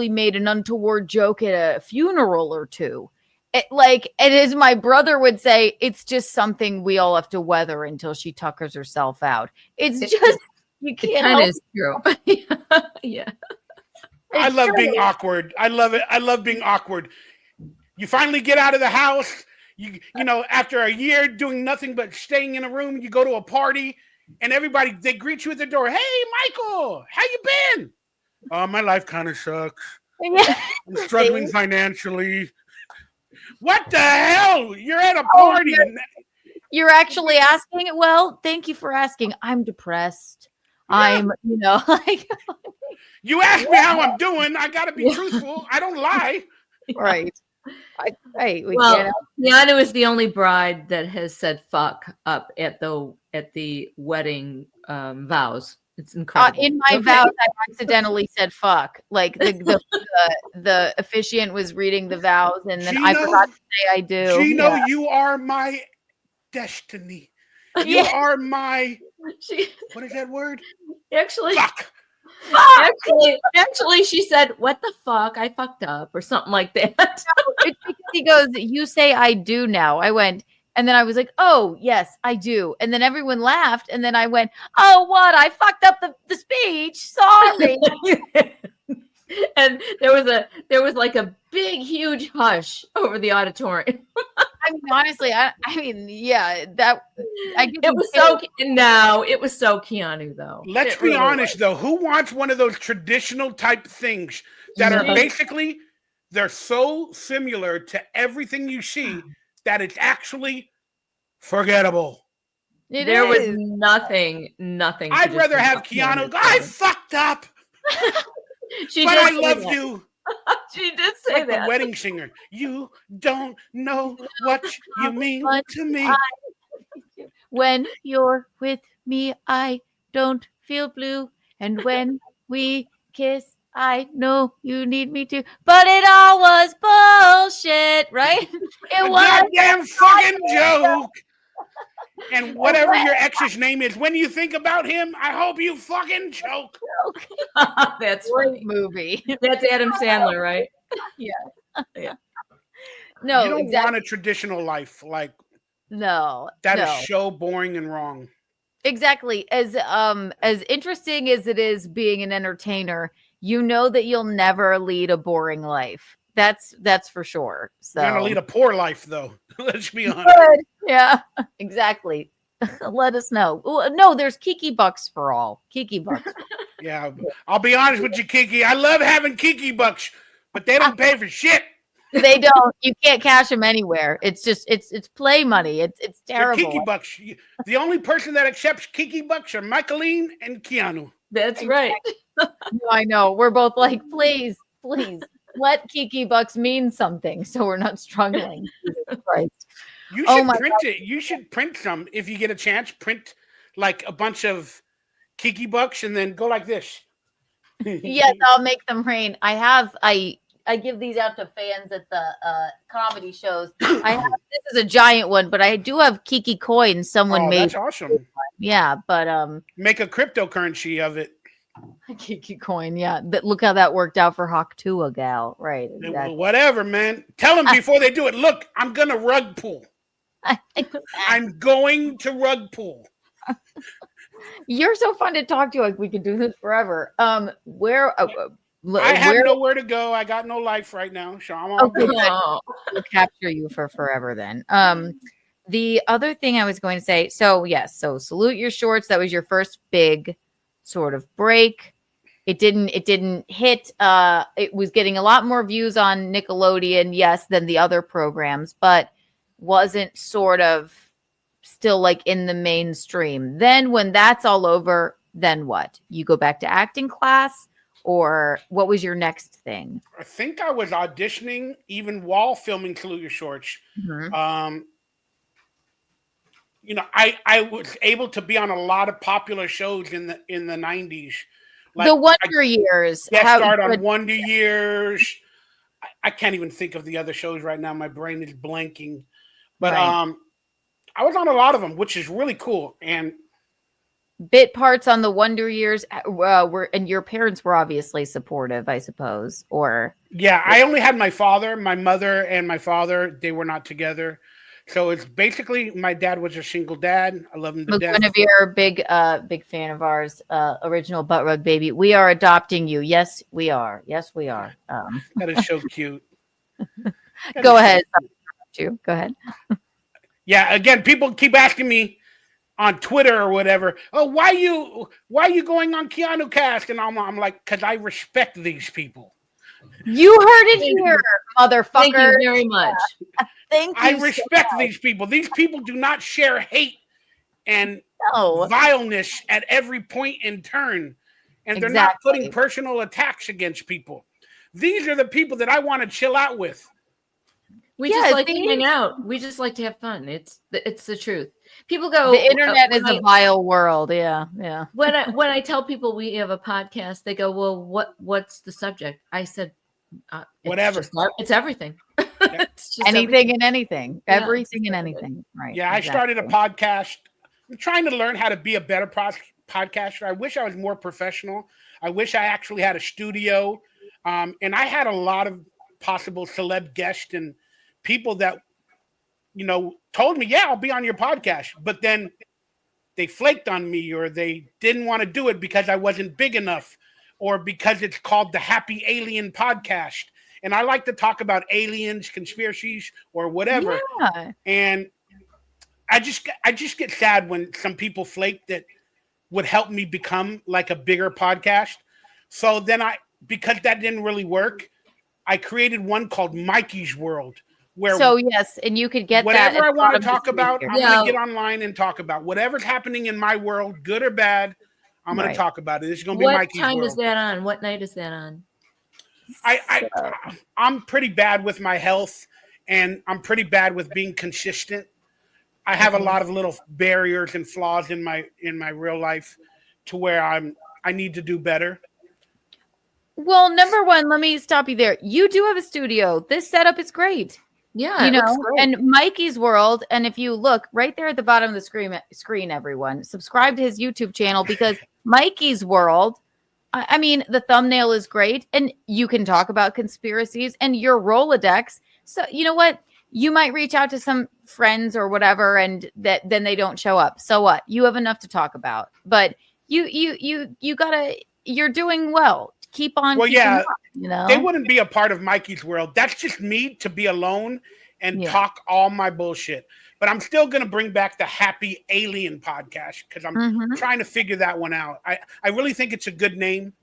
made an untoward joke at a funeral or two. As my brother would say, it's just something we all have to weather until she tuckers herself out. You can't. It kind of is true. Yeah. I love being awkward. I love it. I love being awkward. You finally get out of the house. You after a year doing nothing but staying in a room, you go to a party, and everybody, they greet you at the door. Hey, Michael, how you been? My life kind of sucks. Yeah. I'm struggling financially. What the hell? You're at a party. You're actually asking? Well, thank you for asking. I'm depressed. Yeah. You asked me how I'm doing. I got to be truthful. I don't lie. Right. Keanu is the only bride that has said fuck up at the wedding vows. It's incredible. In my vows, I accidentally said fuck. Like the officiant was reading the vows, and then I forgot to say I do. Gino, you are my destiny. You are my. What is that word? Actually, fuck. Actually, she said, "What the fuck? I fucked up," or something like that. It's because he goes, "You say I do now." I went. And then I was like, oh, yes, I do. And then everyone laughed. And then I went, oh, what? I fucked up the speech. Sorry. And there was like a big, huge hush over the auditorium. I mean, honestly, yeah, it was so Keanu, though. Let's be honest, though. Who wants one of those traditional type things that are basically, they're so similar to everything you see that it's actually forgettable. There was nothing. I'd rather have Keanu go, I fucked up. But I love you. She did say that. The wedding singer. You don't know what you mean to me. When you're with me, I don't feel blue. And when we kiss, I know you need me to, but it all was bullshit, right? It was goddamn fucking joke. And whatever your ex's name is, when you think about him, I hope you fucking choke. That's Great funny. movie. That's Adam Sandler, right? No, You don't exactly. want a traditional life. Like, No, that is no. so boring and wrong. Exactly. As interesting as it is being an entertainer, you know that you'll never lead a boring life. That's for sure. So You're gonna lead a poor life, though. Let's be honest. good. Yeah, exactly. Let us know. No, there's Kiki Bucks for all. Kiki Bucks. Yeah, I'll be honest with you, Kiki. I love having Kiki bucks, but they don't pay for shit. They don't. You can't cash them anywhere. It's just it's play money. It's They're terrible. Kiki bucks. The only person that accepts Kiki bucks are Michaelene and Keanu. That's right. No, I know. We're both like, please, let Kiki Bucks mean something, so we're not struggling. Jesus Christ. You Oh should my print it. You should print some if you get a chance. Print like a bunch of Kiki bucks and then go like this. Yes, I'll make them rain. I give these out to fans at the comedy shows. This is a giant one, but I do have Kiki coins. Someone Oh, made. that's awesome. Yeah, but Make a cryptocurrency of it. Kiki coin. Yeah, but look how that worked out for Hawk Tua gal. Right. Exactly. Whatever, man. Tell them before they do it. Look, I'm gonna rug pull. I'm going to rug pull. You're so fun to talk to. Like we could do this forever. Where? I have nowhere to go. I got no life right now, so I'm all Okay, good. we'll capture you for forever then. The other thing I was going to say, so yes, so Salute Your Shorts, that was your first big sort of break. It didn't hit, it was getting a lot more views on Nickelodeon, yes, than the other programs, but wasn't sort of still like in the mainstream. Then when that's all over, then what? You go back to acting class? Or what was your next thing? I think I was auditioning even while filming Salute Your Shorts. Mm-hmm. I was able to be on a lot of popular shows in the 90s. Like, the Wonder Years. Start on Wonder Years. I can't even think of the other shows right now. My brain is blanking. But right. I was on a lot of them, which is really cool. And bit parts on the Wonder Years were, and your parents were obviously supportive, I suppose. Or yeah, I only had my father, my mother, and my father. They were not together. So it's basically my dad was a single dad. I love him to death. Guinevere, big fan of ours. Original Butt Rug Baby. We are adopting you. Yes, we are. Yes, we are. That is so cute. Go ahead. Go ahead. Yeah. Again, people keep asking me on Twitter or whatever. Oh, why you going on Keanu Cast? And I'm like, because I respect these people. You heard it here, motherfucker. Thank you very much. Thank you. I respect these people. These people do not share hate and vileness at every point and turn. And they're not putting personal attacks against people. These are the people that I want to chill out with. We just like to hang out. We just like to have fun. It's the truth. People go, the internet is a vile world. Yeah. When I tell people we have a podcast, they go, well, what's the subject? I said, whatever. It's everything. It's just anything and anything. Yeah, everything and anything. Right. Yeah, exactly. I started a podcast. I'm trying to learn how to be a better podcaster. I wish I was more professional. I wish I actually had a studio. And I had a lot of possible celeb guests and people that, told me, yeah, I'll be on your podcast. But then they flaked on me, or they didn't want to do it because I wasn't big enough, or because it's called the Happy Alien Podcast. And I like to talk about aliens, conspiracies, or whatever. Yeah. And I just get sad when some people flake that would help me become like a bigger podcast. So then because that didn't really work, I created one called Mikey's World. Yes, and you could get whatever I want to talk about, I'm going to get online and talk about whatever's happening in my world, good or bad. I'm going to talk about it. This is going to be Mikey's World. What time is that on? What night is that on? I'm pretty bad with my health, and I'm pretty bad with being consistent. I have a lot of little barriers and flaws in my real life to where I need to do better. Well, number one, let me stop you there. You do have a studio. This setup is great. Yeah, You it looks know, great. and Mikey's World. And if you look right there at the bottom of the screen, everyone subscribe to his YouTube channel because Mikey's World. I mean, the thumbnail is great, and you can talk about conspiracies and your Rolodex. So you know what? You might reach out to some friends or whatever, and that then they don't show up. So what? You have enough to talk about. But you gotta. You're doing well. Keep on Well, keeping yeah, up. You they know. wouldn't be a part of Mikey's World. That's just me to be alone and Yeah. talk all my bullshit. But I'm still going to bring back the Happy Alien podcast because I'm Mm-hmm. trying to figure that one out. I really think it's a good name.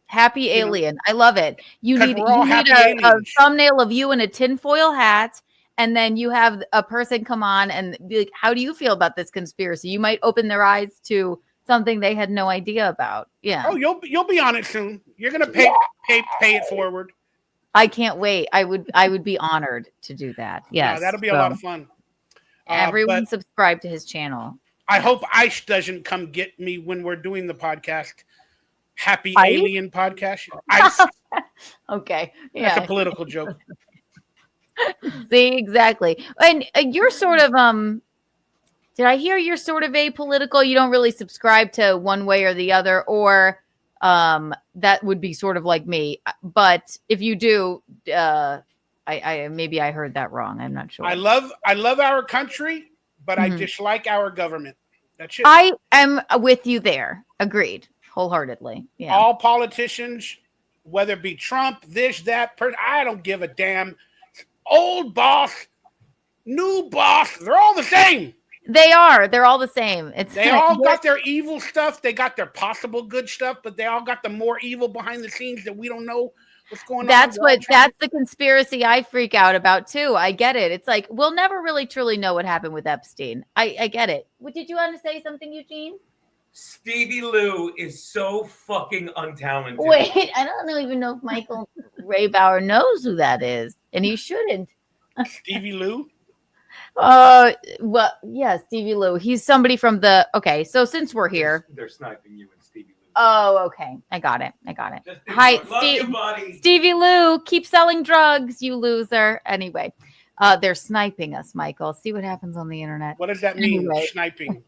Happy Alien. I love it. You 'Cause need we're all happy a aliens. thumbnail of you in a tinfoil hat, and then you have a person come on and be like, "How do you feel about this conspiracy?" You might open their eyes to something they had no idea about. Yeah, Oh, you'll be on it soon. You're gonna pay it forward. I can't wait. I would be honored to do that. Yeah, Yes, that'll be a lot so of fun. everyone But subscribe to his channel. I Yes. hope ICE doesn't come get me when we're doing the podcast. Happy ICE? Alien podcast. ICE. Okay, That's a yeah. political joke. See, exactly. And you're sort of did I hear you're sort of apolitical? You don't really subscribe to one way or the other, or that would be sort of like me. But if you do, I maybe I heard that wrong. I'm not sure. I love our country, but I Mhm. dislike our government. That's it. I am with you there. Agreed, wholeheartedly. Yeah. All politicians, whether it be Trump, this, that person, I don't give a damn. Old boss, new boss, they're all the same. They are. They're all the same. It's They all got their evil stuff. They got their possible good stuff, but they all got the more evil behind the scenes that we don't know what's going on. That's the conspiracy I freak out about too. I get it. It's like we'll never really truly know what happened with Epstein. I get it. Did you want to say something, Eugene? Stevie Lou is so fucking untalented. Wait, I don't even know if Michael Ray Bauer knows who that is, and he shouldn't. Stevie Lou. Well, yeah, Stevie Lou. He's somebody from the. Okay, so since we're here, They're sniping you and Stevie Lou. oh, okay, I got it. Just Hi, love you, buddy. Stevie Lou. Keep selling drugs, you loser. Anyway, they're sniping us, Michael. See what happens on the internet. What does that mean? Anyway. Sniping.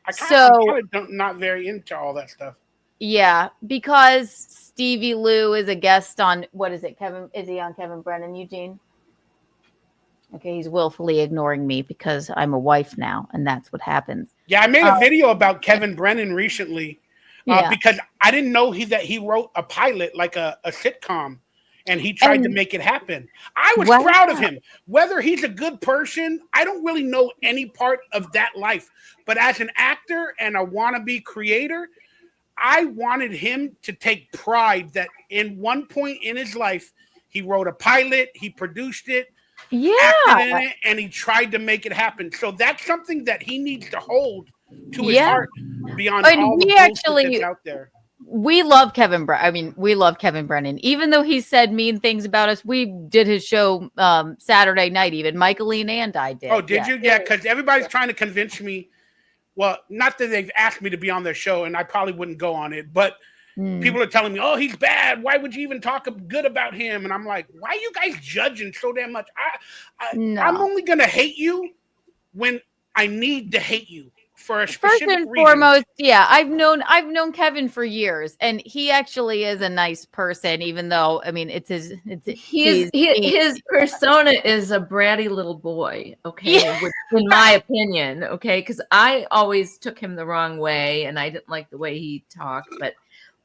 I'm not very into all that stuff. Yeah, because Stevie Lou is a guest on what is it? Kevin, is he on Kevin Brennan, Eugene? Okay, he's willfully ignoring me because I'm a wife now, and that's what happens. Yeah, I made a video about Kevin Brennan recently because I didn't know that he wrote a pilot, like a sitcom, and he tried to make it happen. I was proud of him. Whether he's a good person, I don't really know any part of that life. But as an actor and a wannabe creator, I wanted him to take pride that in one point in his life, he wrote a pilot, he produced it, acted in it, and he tried to make it happen. So that's something that he needs to hold to his heart beyond all the bullshit that's out there. We love Kevin Brennan. I mean, we love Kevin Brennan. Even though he said mean things about us, we did his show Saturday night, even. Michaelene and I did. Oh, did you? Yeah, because everybody's trying to convince me. Well, not that they've asked me to be on their show, and I probably wouldn't go on it, but people are telling me, oh, he's bad. Why would you even talk good about him? And I'm like, why are you guys judging so damn much? I'm only going to hate you when I need to hate you for a specific First and reason. foremost, yeah, I've known Kevin for years, and he actually is a nice person, even though, I mean, his persona is a bratty little boy, okay, in my opinion, okay, because I always took him the wrong way, and I didn't like the way he talked, but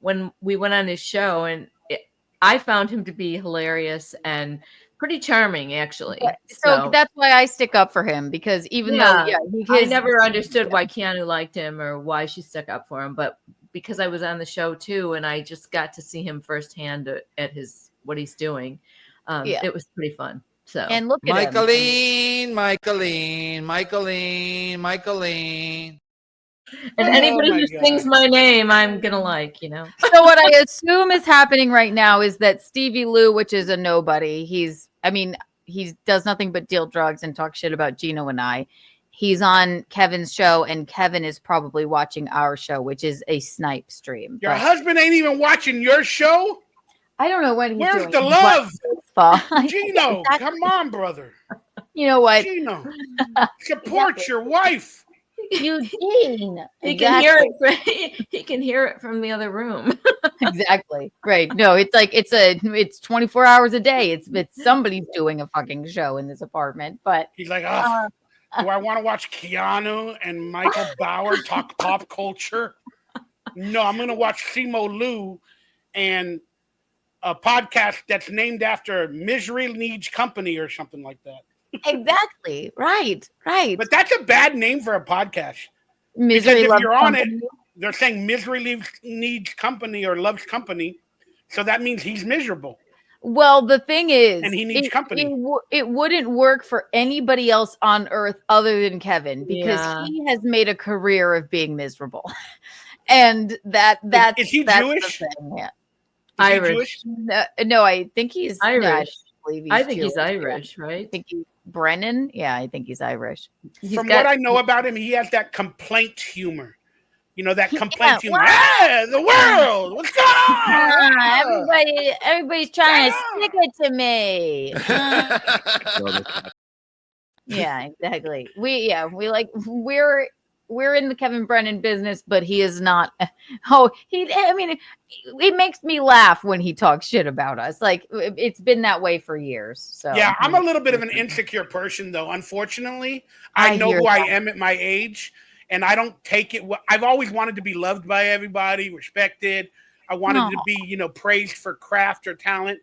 when we went on his show, and I found him to be hilarious and pretty charming, actually. So that's why I stick up for him, because even though, I never understood why Keanu liked him or why she stuck up for him, but because I was on the show too, and I just got to see him firsthand at what he's doing, it was pretty fun. So and look at Michaelene. And anybody who sings my name, I'm gonna like, you know. So what I assume is happening right now is that Stevie Lou, which is a nobody, he does nothing but deal drugs and talk shit about Gino and I. He's on Kevin's show, and Kevin is probably watching our show, which is a snipe stream. Your husband ain't even watching your show? I don't know what he's Where's doing. the love? Fall. Gino, Exactly. come on, brother. You know what? Gino, support your wife. Eugene. He can hear it. He can hear it from the other room. Exactly. Right. No, it's like it's 24 hours a day. It's somebody's doing a fucking show in this apartment. But He's like, oh, do I want to watch Keanu and Michael Bauer talk pop culture? No, I'm gonna watch Simo Liu and a podcast that's named after Misery Needs Company or something like that. exactly. Right. Right. But that's a bad name for a podcast. Misery Because if loves you're on company. it, they're saying Misery Needs Company or Loves Company. So that means he's miserable. Well, the thing is, And he needs company. It wouldn't work for anybody else on earth other than Kevin because Yeah. he has made a career of being miserable, and that's Is he that's Jewish? the thing. Yeah. Is he Irish. Jewish? No, I think he's Irish. no, believe I think he's Jewish. Irish, right? I think he's Brennan. Yeah, I think he's Irish. From what I know about him, he has that complaint humor. You know, that complaint humor. wow. Hey, the world, what's going on? Everybody's trying to stick it to me. Yeah, exactly. We're in the Kevin Brennan business, but he is not. I mean, it makes me laugh when he talks shit about us. Like it's been that way for years. So Yeah, I'm a little bit of an insecure person, though. Unfortunately, I know hear who I that. am at my age, and I don't take it. I've always wanted to be loved by everybody, respected. I wanted to be, praised for craft or talent.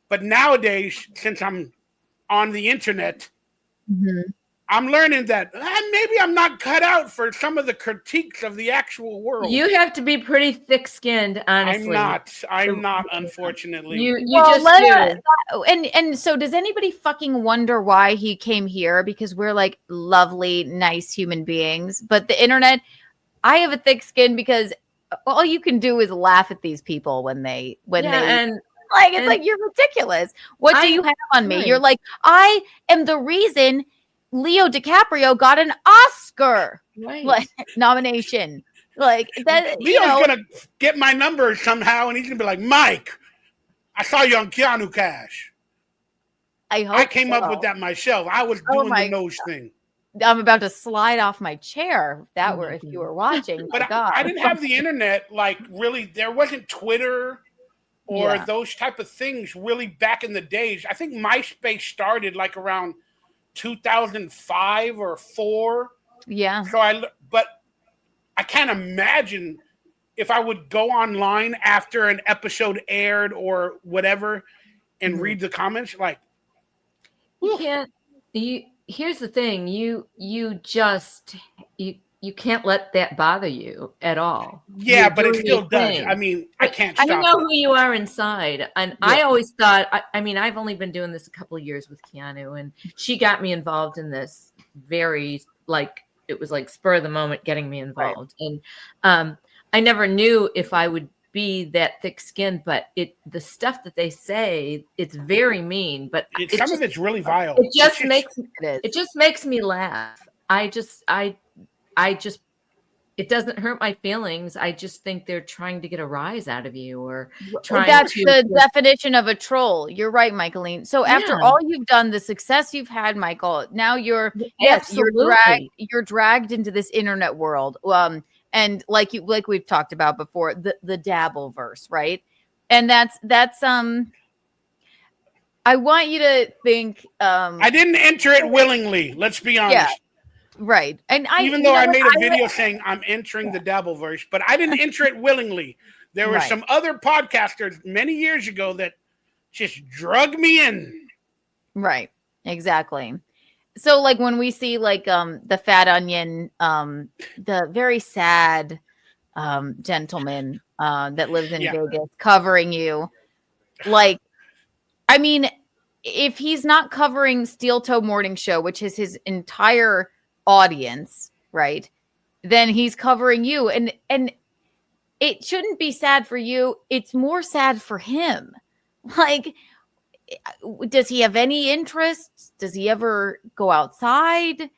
But nowadays, since I'm on the internet, I'm learning that maybe I'm not cut out for some of the critiques of the actual world. You have to be pretty thick-skinned, honestly. I'm not, unfortunately. You just do. And so does anybody fucking wonder why he came here? Because we're like lovely, nice human beings. But the internet, I have a thick skin because all you can do is laugh at these people when they it's like you're ridiculous. What do you have on me? Right. You're like, I am the reason Leo DiCaprio got an Oscar nomination. Like that, Leo's gonna get my number somehow, and he's gonna be like, "Mike, I saw you on Keanu Cash." I came up with that myself. I was doing the nose thing. I'm about to slide off my chair. If you were watching, But I didn't have the internet. Like really, there wasn't Twitter or those type of things really back in the days. I think MySpace started like around 2005 or 4. Yeah. But I can't imagine if I would go online after an episode aired or whatever and read the comments. Like, you can't. Here's the thing. You can't let that bother you at all. Yeah, but it still does. I mean, I can't stop. I know who you are inside. And I always thought, I've only been doing this a couple of years with Keanu, and she got me involved in this very, it was like spur of the moment getting me involved. Right. And I never knew if I would be that thick-skinned, but the stuff that they say, it's very mean, but some of it's really vile. It just makes me laugh. It doesn't hurt my feelings. I just think they're trying to get a rise out of you or trying That's the definition of a troll. You're right, Michaeline. So after all you've done, the success you've had, Michael, now you're dragged into this internet world. And like we've talked about before, the dabble verse, right? And that's I want you to think I didn't enter it willingly, let's be honest. Yeah. Right. And even though I made a video saying I'm entering the Dabbleverse, but I didn't enter it willingly. There were some other podcasters many years ago that just drug me in. Right. Exactly. So like when we see like the Fat Onion, the very sad gentleman that lives in Vegas covering you, like, I mean, if he's not covering Steel Toe Morning Show, which is his entire audience, right, then he's covering you, and it shouldn't be sad for you. It's more sad for him. Like, does he have any interests? Does he ever go outside?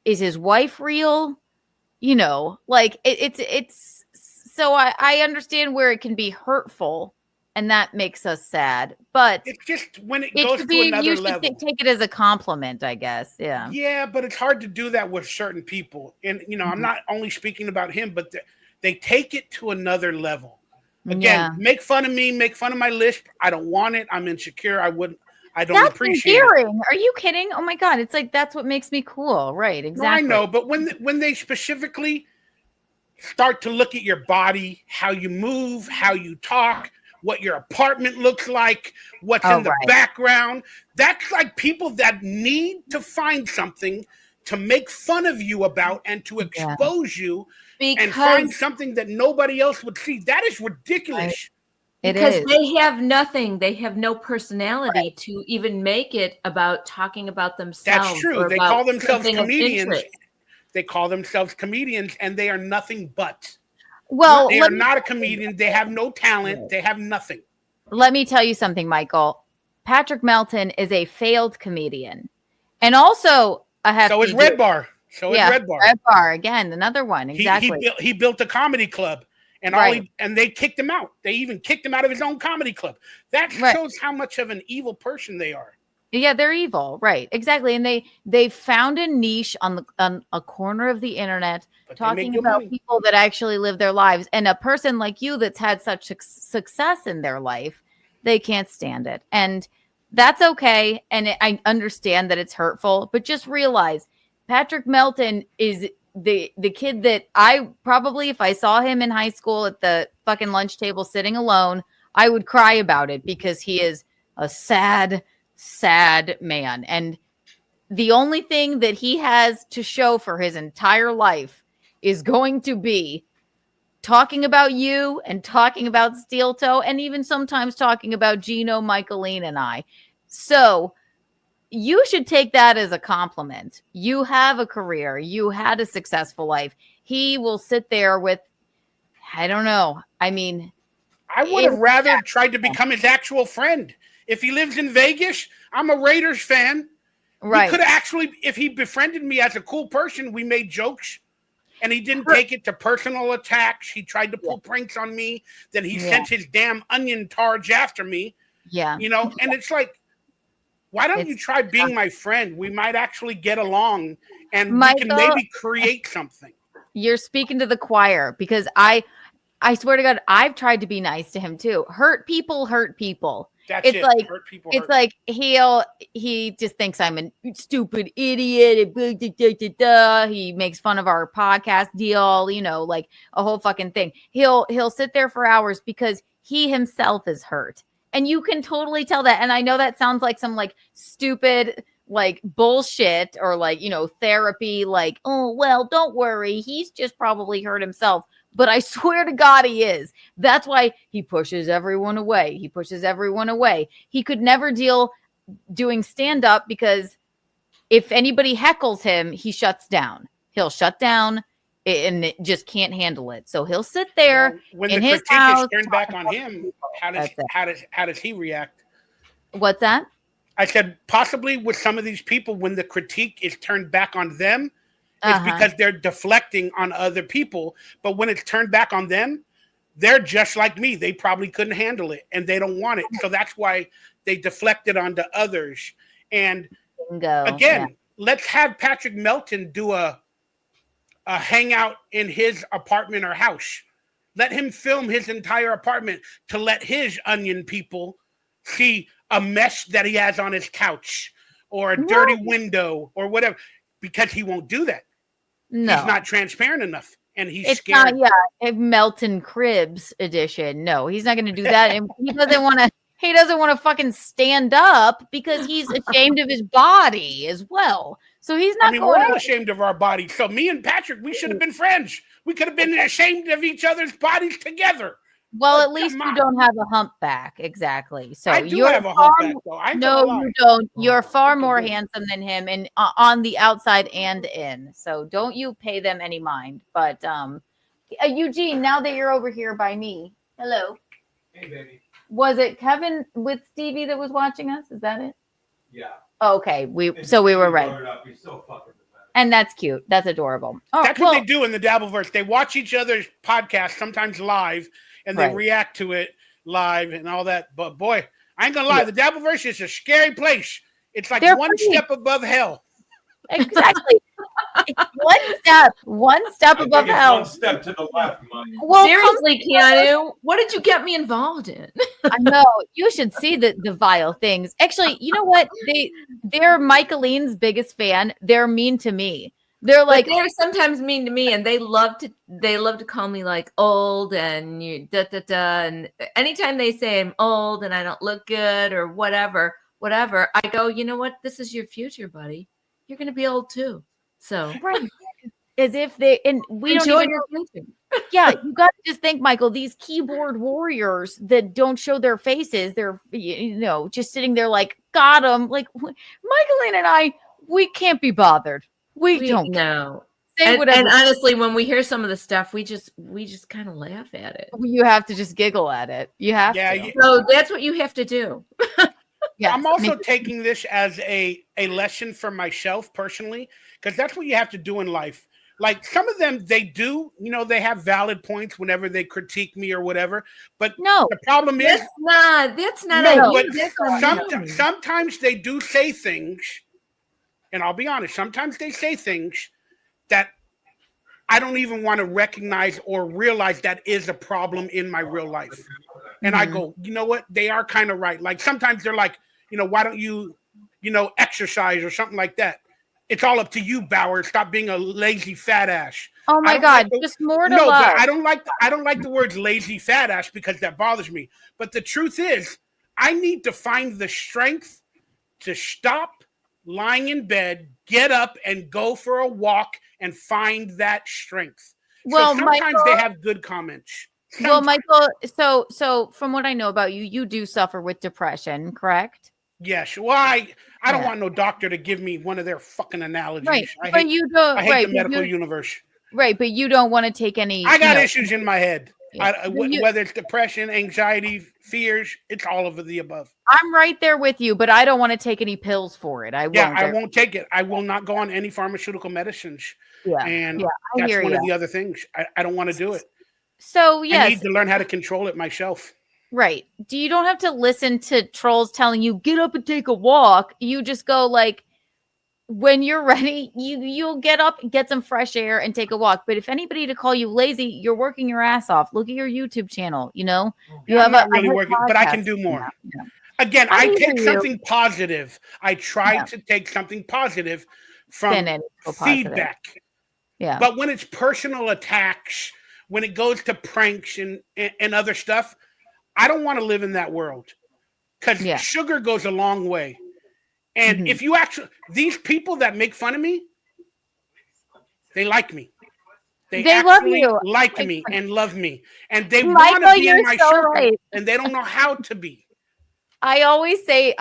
Is his wife real? Like it's so I understand where it can be hurtful and that makes us sad. But It's just when it it goes should to be, another you should level. take it as a compliment, I guess. Yeah. Yeah, but it's hard to do that with certain people. And, I'm not only speaking about him, but they take it to another level. Again, Yeah. make fun of me, make fun of my lisp. I don't want it. I'm insecure. I don't That's appreciate it. endearing. Are you kidding? Oh my God. It's like, that's what makes me cool. Right. No, Exactly. I know, but when they specifically start to look at your body, how you move, how you talk, what your apartment looks like, what's in the background, that's like people that need to find something to make fun of you about and to expose you and find something that nobody else would see. That is ridiculous. Because they have nothing. They have no personality to even make it about talking about themselves. That's true. Or They about call themselves something of comedians. interest. They call themselves comedians, and they are nothing but. Well, they are not a comedian. They have no talent. They have nothing. Let me tell you something, Michael. Patrick Melton is a failed comedian. And also a hefty So is Red Bar. So is Red Bar. Red Bar, again, another one. Exactly. He built a comedy club, and and they kicked him out. They even kicked him out of his own comedy club. That shows how much of an evil person they are. Yeah, they're evil, right? Exactly, and they found a niche on a corner of the internet, talking about people that actually live their lives. And a person like you that's had such success in their life, they can't stand it, and that's okay. And I understand that it's hurtful, but just realize Patrick Melton is the kid that I probably, if I saw him in high school at the fucking lunch table sitting alone, I would cry about it, because he is a sad man. And the only thing that he has to show for his entire life is going to be talking about you and talking about Steel Toe, and even sometimes talking about Gino, Michaelene, and I. So you should take that as a compliment. You have a career. You had a successful life. He will sit there with, I don't know. I mean, I would have rather tried to become his actual friend. If he lives in Vegas, I'm a Raiders fan. Right. He could have actually, if he befriended me as a cool person, we made jokes, and he didn't take it to personal attacks. He tried to pull pranks on me. Then he sent his damn onion targe after me. Yeah. And it's like, why don't you try being my friend? We might actually get along, and we can maybe create something. You're speaking to the choir, because I swear to God, I've tried to be nice to him too. Hurt people hurt people. It's like, it's like he just thinks I'm a stupid idiot. He makes fun of our podcast deal, like a whole fucking thing. He'll sit there for hours because he himself is hurt. And you can totally tell that. And I know that sounds like some like stupid like bullshit, or like, therapy, like, oh, well, don't worry, he's just probably hurt himself. But I swear to God, he is. That's why he pushes everyone away. He could never deal doing stand-up, because if anybody heckles him, he shuts down. He'll shut down and it just can't handle it. So he'll sit there when in the his critique house. is turned back on him. How does he react? What's that? I said possibly with some of these people, when the critique is turned back on them, it's because they're deflecting on other people. But when it's turned back on them, they're just like me. They probably couldn't handle it, and they don't want it. So that's why they deflected onto others. And let's have Patrick Melton do a hangout in his apartment or house. Let him film his entire apartment to let his onion people see a mess that he has on his couch, or a dirty window, or whatever, because he won't do that. No. He's not transparent enough, and he's scared. Melton Cribs edition. No, he's not going to do that. And he doesn't want to. He doesn't want to fucking stand up because he's ashamed of his body as well. So he's not. We're all ashamed of our bodies. So me and Patrick, we should have been friends. We could have been ashamed of each other's bodies together. Well, at least you don't have a humpback. Exactly. So I do have a humpback, though. No, you don't. You're far more handsome than him, and on the outside and in. So don't you pay them any mind. But Eugene, now that you're over here by me, hello. Hey, baby. Was it Kevin with Stevie that was watching us? Is that it? Yeah. Okay. We were right. He's so fucking and that's cute. That's adorable. Oh, that's what they do in the Dabbleverse. They watch each other's podcasts, sometimes live, and they react to it live and all that. But boy, I ain't gonna lie, the Dabbleverse is a scary place. It's like They're one pretty- step above hell. Exactly. One step above It's hell. one step to the left, Mike. Well, Seriously, Keanu, what did you get me involved in? I know you should see the vile things. Actually, you know what? They're Michaelene's biggest fan. They're mean to me. They're Like like, they're sometimes mean to me, and they love to call me like old and you da da da. And anytime they say I'm old and I don't look good or whatever, I go, you know what? This is your future, buddy. You're gonna be old too. So right, as if they and we don't enjoy even. your future. Yeah, you got to just think, Michael. These keyboard warriors that don't show their faces, they're just sitting there like, got them. Like Michaeline and I, we can't be bothered. We don't know. say And whatever. honestly, when we hear some of the stuff, we just kind of laugh at it. You have to just giggle at it. You have to. So that's what you have to do. Yes, I'm also taking this as a lesson for myself personally, because that's what you have to do in life. Like some of them, they do, they have valid points whenever they critique me or whatever. But no, the problem is that's not no. a But sometimes they do say things, and I'll be honest. Sometimes they say things that I don't even want to recognize or realize that is a problem in my real life. And I go, you know what? They are kind of right. Like sometimes they're like, why don't you, exercise or something like that? It's all up to you, Bauer. Stop being a lazy fat ass. Oh my God, just more to love. But I don't like the words lazy fat ass because that bothers me. But the truth is, I need to find the strength to stop lying in bed, get up and go for a walk and find that strength. Well, so sometimes Michael, they have good comments. Well, Michael, so from what I know about you, you do suffer with depression, correct? Yes. Well, I don't want no doctor to give me one of their fucking analogies. Right. I But hate, you don't. I hate Right. the medical universe. Right. But you don't want to take any. I got issues in my head. Yeah. Whether it's depression, anxiety, fears, it's all of the above. I'm right there with you, but I don't want to take any pills for it. I won't take it. I will not go on any pharmaceutical medicines. Yeah. And I that's hear one you. of the other things. I don't want to do it. So yes, I need to learn how to control it myself. Right. You don't have to listen to trolls telling you get up and take a walk. You just go like, when you're ready, you'll get up, get some fresh air, and take a walk. But if anybody to call you lazy, you're working your ass off. Look at your YouTube channel. You I'm not really working, but I can do more. Yeah. Again, I take something positive. I try to take something positive from feedback. Yeah. But when it's personal attacks, when it goes to pranks and other stuff, I don't want to live in that world because sugar goes a long way. And if you actually, these people that make fun of me, they like me. They love you. Like me and love me. And they want to be in my circle and they don't know how to be. I always say,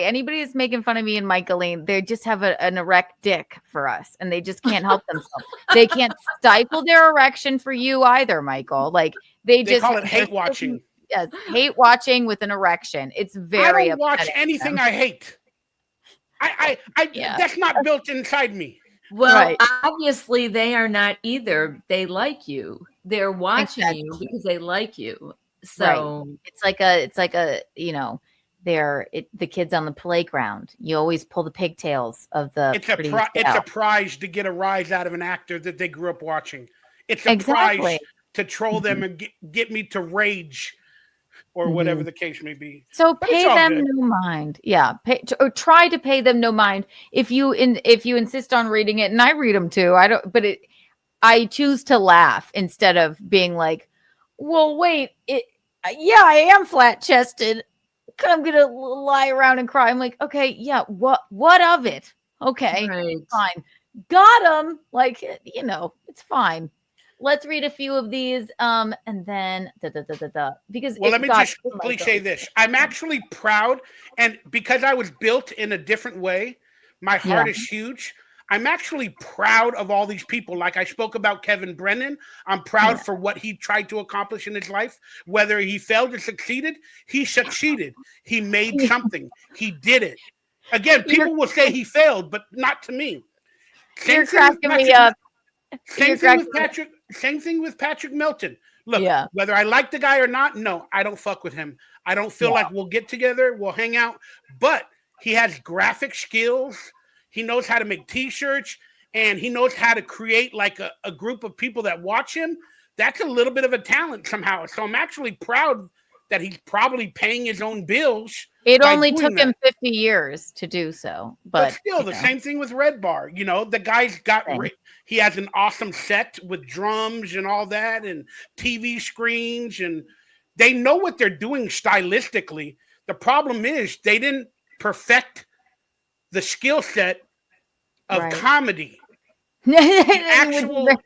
anybody that's making fun of me and Michaeline, they just have an erect dick for us, and they just can't help themselves. They can't stifle their erection for you either, Michael. Like they just call it hate watching. Yes, hate watching with an erection. It's very. I don't watch anything I hate. I that's not built inside me. Well, obviously they are not either. They like you. They're watching you because they like you. So it's like a they're the kids on the playground. You always pull the pigtails of the. It's a prize to get a rise out of an actor that they grew up watching. It's a prize to troll them and get me to rage, or whatever the case may be. So pay them no mind. Yeah, or try to pay them no mind. If you insist on reading it, and I read them too. I choose to laugh instead of being like, well, wait, I am flat chested. I'm gonna lie around and cry. I'm like, okay, yeah, what of it? Okay, fine, got him. Like, it's fine. Let's read a few of these, and then because let me just quickly say this: I'm actually proud, and because I was built in a different way, my heart is huge. I'm actually proud of all these people. Like I spoke about Kevin Brennan. I'm proud for what he tried to accomplish in his life. Whether he failed or succeeded, he succeeded. He made something. He did it. Again, people will say he failed, but not to me. You're cracking me up. Same thing with Patrick. same thing with Patrick Melton. Look, Yeah. whether I like the guy or not, no, I don't fuck with him. I don't feel like we'll get together, we'll hang out. But he has graphic skills. He knows how to make T-shirts, and he knows how to create like a group of people that watch him. That's a little bit of a talent somehow. So I'm actually proud that he's probably paying his own bills. It by only doing took that. him 50 years to do so. But still, the same thing with Red Bar. You know, the guy's got, he has an awesome set with drums and all that and TV screens, and they know what they're doing stylistically. The problem is they didn't perfect the skill set of comedy. The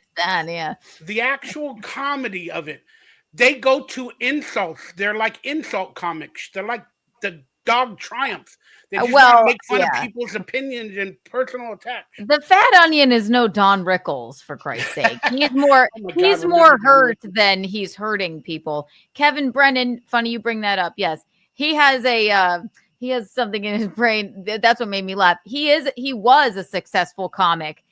actual comedy of it. They go to insults. They're like insult comics. They're like the Dog Triumph. They just want to make fun of people's opinions and personal attacks. The Fat Onion is no Don Rickles, for Christ's sake. He's more he's more hurt than he's hurting people. Kevin Brennan, funny you bring that up. Yes, he has something in his brain. That's what made me laugh. He was a successful comic,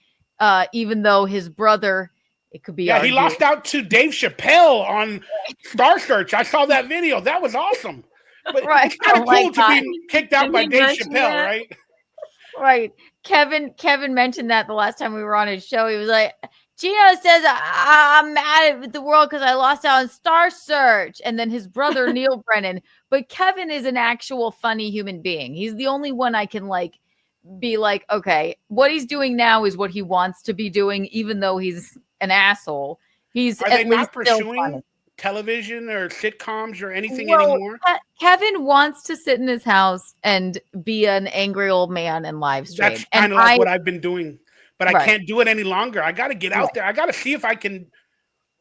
even though his brother. It could be. Yeah, he lost out to Dave Chappelle on Star Search. I saw that video. That was awesome. But it's kind of cool to be kicked out by Dave Chappelle, right? Right. Kevin mentioned that the last time we were on his show. He was like, Gino says I'm mad at the world because I lost out on Star Search. And then his brother Neil Brennan. But Kevin is an actual funny human being. He's the only one I can be like, okay, what he's doing now is what he wants to be doing, even though he's an asshole. He's Are they not pursuing television or sitcoms or anything anymore? Kevin wants to sit in his house and be an angry old man and live stream. That's kind of like what I've been doing, but I can't do it any longer. I got to get out there. I got to see if I can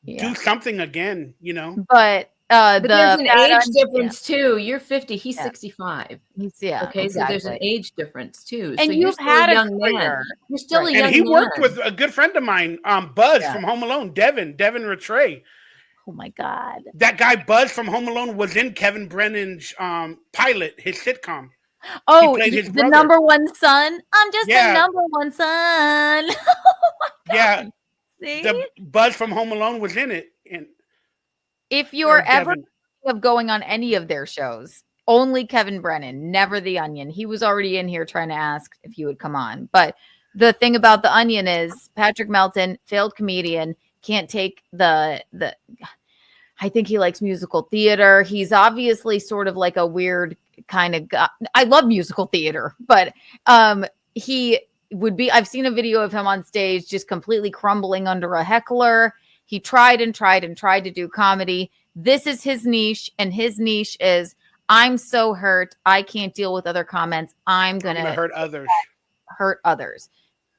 do something again, you know? But there's an age difference too. You're 50, he's 65. Okay, so there's an age difference too. And so you've had a young man. You're still a young man. And he worked with a good friend of mine, Buzz from Home Alone, Devin Rattray. Oh my God. That guy Buzz from Home Alone was in Kevin Brennan's pilot, his sitcom. Oh, the number one son? I'm just the number one son. Yeah. See? The Buzz from Home Alone was in it. And if you're ever thinking of going on any of their shows, only Kevin Brennan, never The Onion. He was already in here trying to ask if you would come on. But the thing about The Onion is Patrick Melton, failed comedian, can't take the I think he likes musical theater. He's obviously sort of like a weird kind of guy. I love musical theater, but he would be, I've seen a video of him on stage just completely crumbling under a heckler. He tried to do comedy. This is his niche, and his niche is I'm so hurt. I can't deal with other comments. I'm going to hurt others.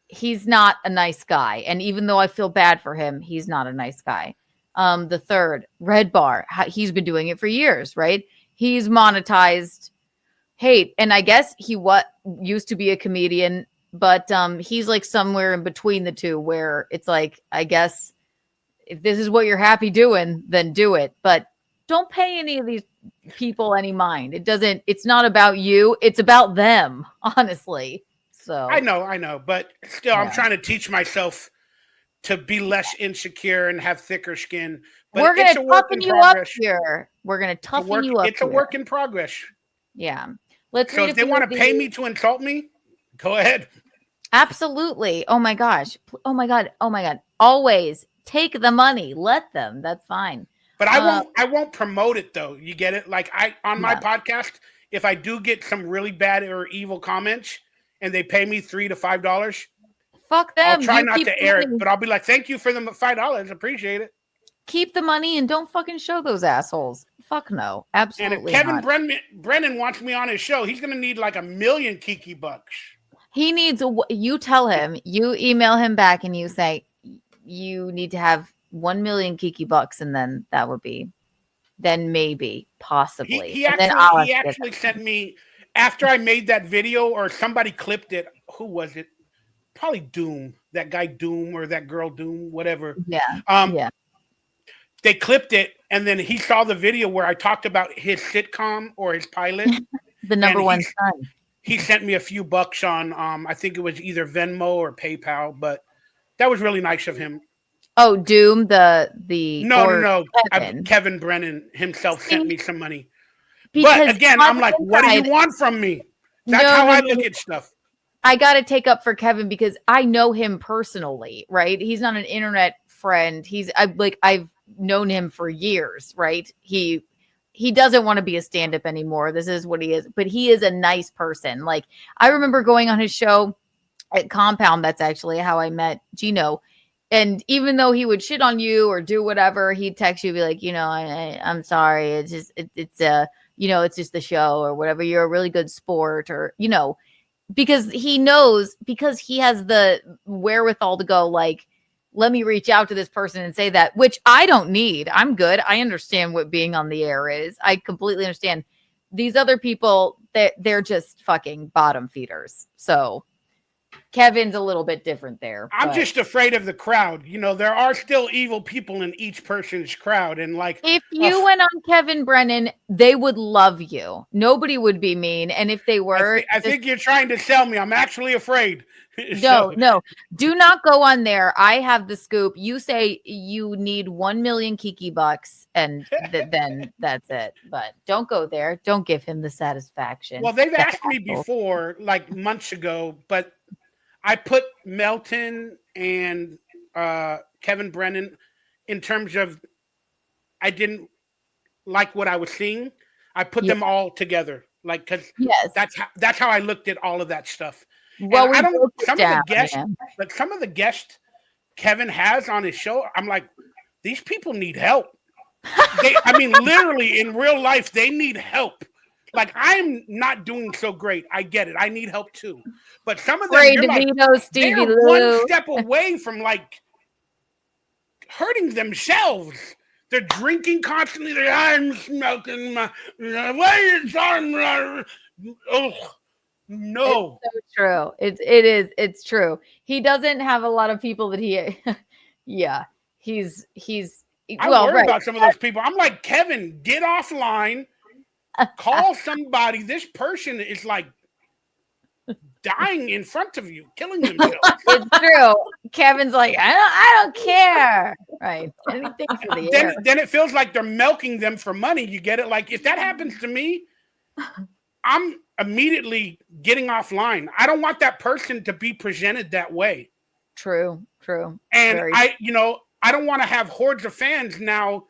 He's not a nice guy. And even though I feel bad for him, he's not a nice guy. The third, Red Bar, he's been doing it for years, right? He's monetized hate. And I guess he used to be a comedian, but he's like somewhere in between the two where it's like, I guess if this is what you're happy doing, then do it. But don't pay any of these people any mind. It's not about you. It's about them, honestly. So I know, but still, I'm trying to teach myself to be less insecure and have thicker skin. But we're going to toughen you up here. We're going to toughen you up. It's a work in progress. Yeah. So if they want to pay me to insult me, go ahead. Absolutely. Oh my gosh. Oh my God. Always take the money. Let them. That's fine. But I won't promote it though. You get it? Like on my podcast, if I do get some really bad or evil comments and they pay me $3 to $5, fuck them. I'll try not to air it, but I'll be like, thank you for the $5. Appreciate it. Keep the money and don't fucking show those assholes. Fuck no. Absolutely. And if Kevin Brennan wants me on his show, he's going to need like $1 million Kiki bucks. He needs, you tell him, you email him back and you say, you need to have 1 million Kiki bucks. And then that would be, then maybe, possibly. He actually sent me, after I made that video or somebody clipped it, who was it? Probably Doom, that guy Doom or that girl Doom, whatever. Yeah. They clipped it, and then he saw the video where I talked about his sitcom or his pilot. The number one son. He sent me a few bucks on, I think it was either Venmo or PayPal, but that was really nice of him. Oh, Doom, No. Kevin. Kevin Brennan himself sent me some money. Because But again, on I'm the like, what do you inside- want from me? That's No, how no, I no, look no. at stuff. I got to take up for Kevin because I know him personally, right? He's not an internet friend. I've known him for years, right? He doesn't want to be a stand-up anymore. This is what he is, but he is a nice person. Like I remember going on his show at Compound. That's actually how I met Gino. And even though he would shit on you or do whatever, he'd text you, be like, I'm sorry. It's just, it's it's just the show or whatever. You're a really good sport or, because he knows, because he has the wherewithal to go like, let me reach out to this person and say that, which I don't need. I'm good. I understand what being on the air is. I completely understand. These other people, they're just fucking bottom feeders. So Kevin's a little bit different there. I'm just afraid of the crowd. There are still evil people in each person's crowd. And like, if you went on Kevin Brennan, they would love you. Nobody would be mean. And if they were, I think you're trying to sell me. I'm actually afraid. No, do not go on there. I have the scoop. You say you need 1 million Kiki bucks, and then that's it. But don't go there. Don't give him the satisfaction. Well, they've asked me before, like months ago, but I put Melton and Kevin Brennan in terms of I didn't like what I was seeing. I put them all together, like because that's how I looked at all of that stuff. Well, and some of the guests Kevin has on his show, I'm like, these people need help. Literally in real life, they need help. Like, I'm not doing so great. I get it. I need help too. But some of them, they're one step away from like hurting themselves. They're drinking constantly. I'm smoking my. Oh. No, it's so true. It's true. He doesn't have a lot of people that he I worry about some of those people. I'm like, Kevin, get offline, call somebody. This person is like dying in front of you, killing themselves. It's true. Kevin's like, I don't care. Right. Anything for the air. Then it feels like they're milking them for money. You get it? Like if that happens to me, I'm immediately getting offline. I don't want that person to be presented that way. True. And I don't want to have hordes of fans now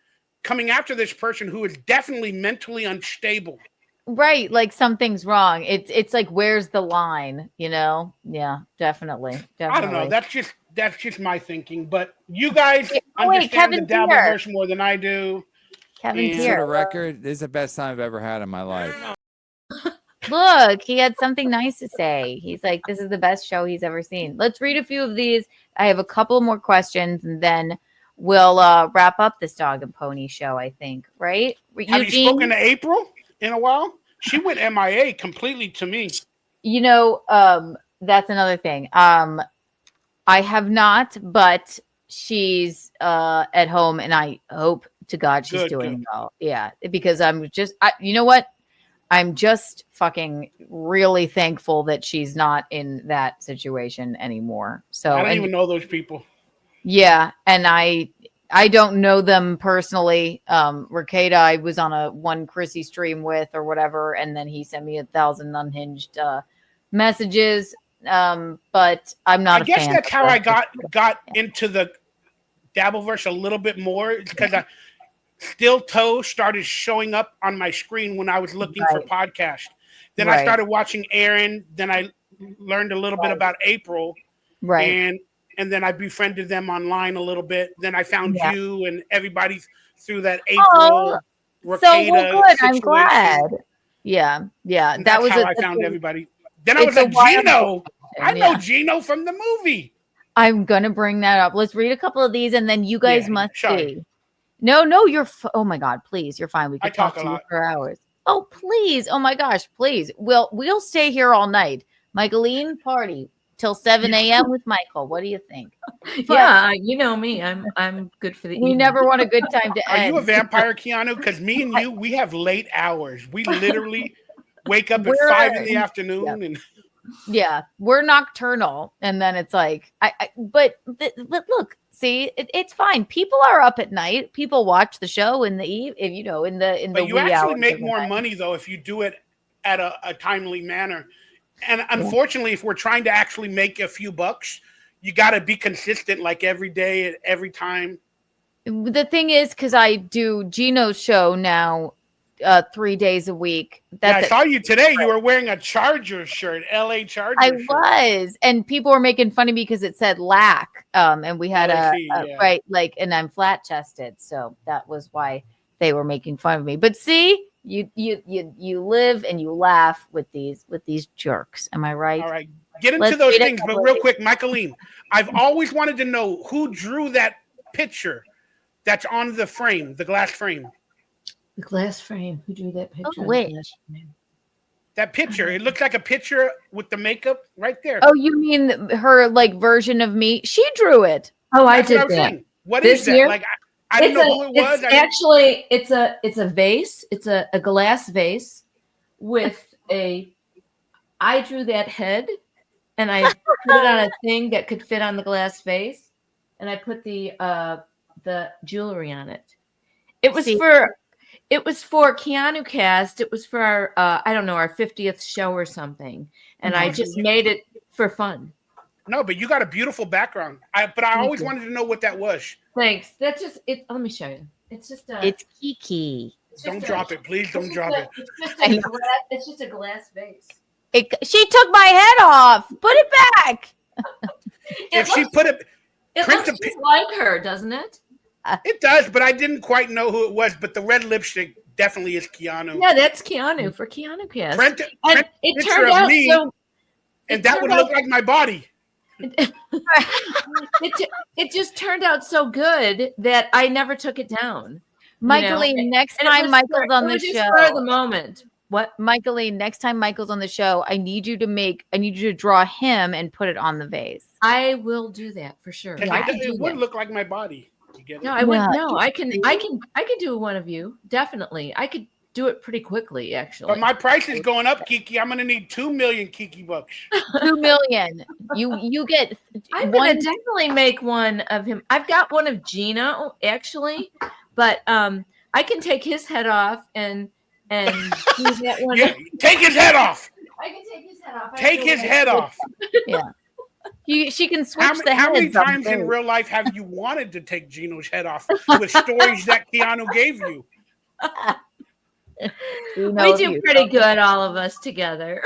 coming after this person who is definitely mentally unstable. Right, like something's wrong. It's like, where's the line? Yeah, definitely. I don't know. That's just my thinking. But you guys understand the Dabbleverse more than I do. Kevin's For here. the record, this is the best time I've ever had in my life. Look, he had something nice to say. He's like, this is the best show he's ever seen. Let's read a few of these. I have a couple more questions, and then we'll wrap up this dog and pony show, I think. Right? Have you spoken to April in a while? She went MIA completely to me. That's another thing. I have not, but she's at home, and I hope to God she's doing well. Yeah, because you know what? I'm just fucking really thankful that she's not in that situation anymore. So I don't even know those people. Yeah, and I don't know them personally. Ricada, I was on one Chrissy stream with or whatever, and then he sent me 1,000 unhinged messages. But I'm not. I guess that's how I got into the Dabbleverse a little bit more, because Still Toe started showing up on my screen when I was looking for podcast. Then I started watching Aaron. Then I learned a little bit about April. Right. And then I befriended them online a little bit. Then I found you and everybody through that April. Good. I'm glad. Yeah. And that was how I found everybody. Then I was like, Gino. I know Gino from the movie. I'm gonna bring that up. Let's read a couple of these, and then you guys must see. No, you're. Oh my God, please, you're fine. We can talk to you for hours. Oh please, oh my gosh, please. We'll stay here all night. Michaelene, party till 7 a.m. with Michael. What do you think? Yeah, you know me. I'm good for the evening. We never want a good time to end. Are you a vampire, Keanu? Because me and you, we have late hours. We literally wake up at 5 in the afternoon and. Yeah, we're nocturnal, and then it's like, but look, See, it's fine. People are up at night. People watch the show in the in the But you wee actually hours make of the more night. money though if you do it at a timely manner. And unfortunately, if we're trying to actually make a few bucks, you got to be consistent, like every day, every time. The thing is, because I do Gino's show now 3 days a week. Yeah, I That's saw you today. You were wearing a Chargers shirt, LA Chargers I shirt. was, and people were making fun of me because it said lack. And we had LAC, a yeah. right, like, and I'm flat chested, so that was why they were making fun of me. But see, you live and you laugh with these jerks. Am I right? All right, get into Let's those read a things, but couple of real these. quick, Michaelene, I've always wanted to know who drew that picture that's on the frame, the glass frame. The glass frame. Who drew that picture? Oh, of wait. the glass frame? That picture, it looks like a picture with the makeup right there. Oh, you mean her like version of me? She drew it. Oh, I That's what did I'm that. saying. What This is that? year? Like, I didn't know who it was. It's actually it's a vase. It's a glass vase with a. I drew that head, and I put it on a thing that could fit on the glass vase, and I put the jewelry on it. It was See? for Keanu Cast. It was for our I don't know, our 50th show or something, and I just made it for fun. No, but you got a beautiful background. But I always wanted to know what that was. Thanks. That's just it. Let me show you. It's just It's Kiki. Don't drop it, please. Don't drop it. It's just a glass vase. She took my head off. Put it back. If she put it, It print looks the just like her, doesn't it? it does, but I didn't quite know who it was. But the red lipstick definitely is Keanu. Yeah, that's Keanu for Keanu Cast. Print And print it picture turned of out me, so. and that would look like my body. It just turned out so good that I never took it down. Michaeline, next And it time was Michael's on it the was just show. for the moment. What? Michaeline, next time Michael's on the show, I need you to draw him and put it on the vase. I will do that for sure. Because I can it do would that. look like my body. You get it? No, I would. Yeah. No, I can do one of you. Definitely, I could do it pretty quickly. Actually, But my price is going up, Kiki. I'm gonna need 2 million Kiki bucks. 2 million. You get I'm one. gonna definitely make one of him. I've got one of Gino actually, but I can take his head off and use that one. Yeah, take his head off. I can take his head off. Take his head off. Yeah. She can switch How the heads. many on times in both. real life have you wanted to take Gino's head off with stories that Keanu gave you? We do pretty good, all of us together.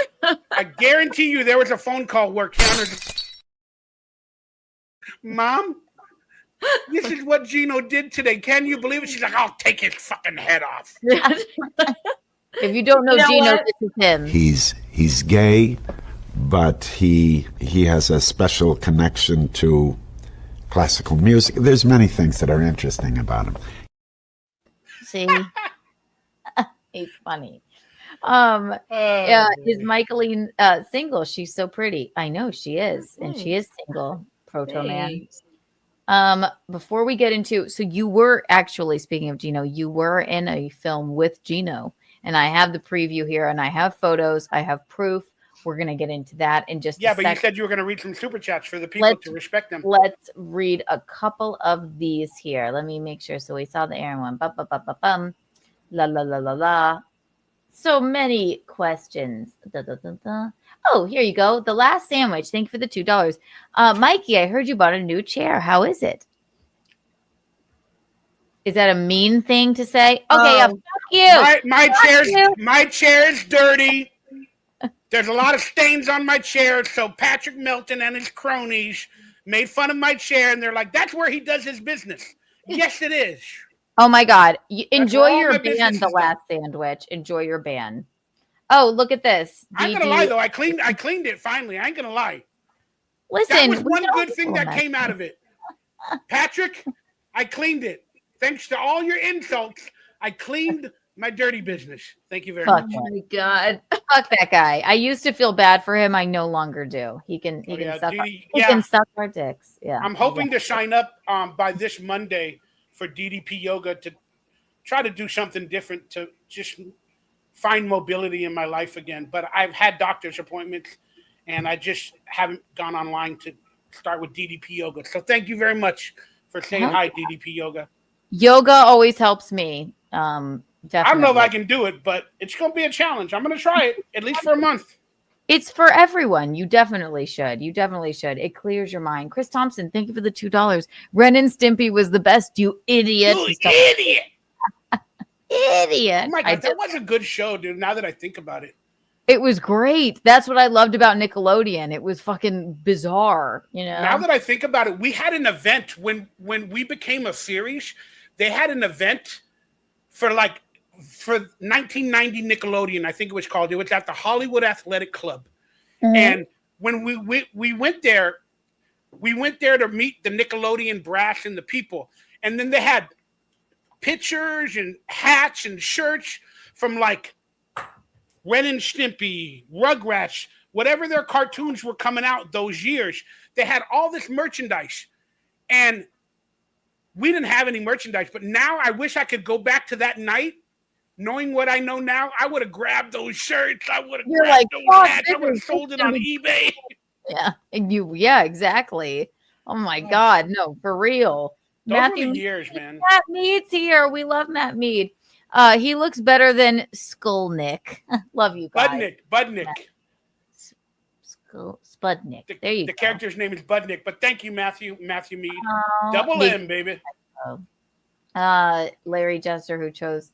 I guarantee you there was a phone call where Keanu, Mom, this is what Gino did today. Can you believe it? She's like, I'll take his fucking head off. If you don't know, You know Gino, what? this is him. He's gay, but he has a special connection to classical music. There's many things that are interesting about him. See, he's funny. Is Michaeline single? She's so pretty. I know she is, and she is single. Proto Man. Before we get into, so you were actually, speaking of Gino, you were in a film with Gino, and I have the preview here, and I have photos, I have proof. We're gonna get into that in just Yeah, a but second. you said you were going to read some super chats for the people to respect them. Let's read a couple of these here. Let me make sure. So we saw the Aaron one. Bum. La la la la la. So many questions. Da, da, da, da. Oh, here you go. The last sandwich. Thank you for the $2. Mikey, I heard you bought a new chair. How is it? Is that a mean thing to say? Okay, fuck you. My chair is dirty. There's a lot of stains on my chair. So Patrick Melton and his cronies made fun of my chair, and they're like, "That's where he does his business." Yes, it is. Oh my God. Enjoy where all your my business band, is the done. last sandwich. Enjoy your band. Oh, look at this. I'm gonna lie though. I cleaned it finally. I ain't gonna lie. Listen, That was we one don't good thing do that that. came out of it. Patrick, I cleaned it. Thanks to all your insults, I cleaned my dirty business. Thank you very Fuck much. Oh my God. Fuck that guy. I used to feel bad for him. I no longer do. He can suck. Didi, He can suck our dicks. Yeah. I'm hoping to sign up by this Monday for DDP yoga to try to do something different to just find mobility in my life again. But I've had doctor's appointments, and I just haven't gone online to start with DDP yoga. So thank you very much for saying hi, DDP Yoga. Yoga always helps me. Definitely. I don't know if I can do it, but it's going to be a challenge. I'm going to try it at least for a month. It's for everyone. You definitely should. You definitely should. It clears your mind. Chris Thompson, thank you for the $2. Ren and Stimpy was the best, you idiot. You idiot. Idiot. Oh my God, that was a good show, dude, now that I think about it. It was great. That's what I loved about Nickelodeon. It was fucking bizarre, you know? Now that I think about it, we had an event when we became a series. They had an event for 1990 Nickelodeon, I think it was called. It was at the Hollywood Athletic Club. Mm-hmm. And when we went there to meet the Nickelodeon brass and the people. And then they had pictures and hats and shirts from like Ren and Stimpy, Rugrats, whatever their cartoons were coming out those years. They had all this merchandise. And we didn't have any merchandise. But now I wish I could go back to that night. Knowing what I know now, I would have grabbed those shirts. I would have grabbed those hats. I would have sold it on eBay. Yeah, yeah, exactly. Oh my God, no, for real. Those Matthew, were the years, man. Matt Mead's here. We love Matt Mead. He looks better than Skullnick. Love you guys. Budnick. Spudnick. There you go. The character's name is Budnick, but thank you, Matthew Mead. Double M, baby. Larry Jester, who chose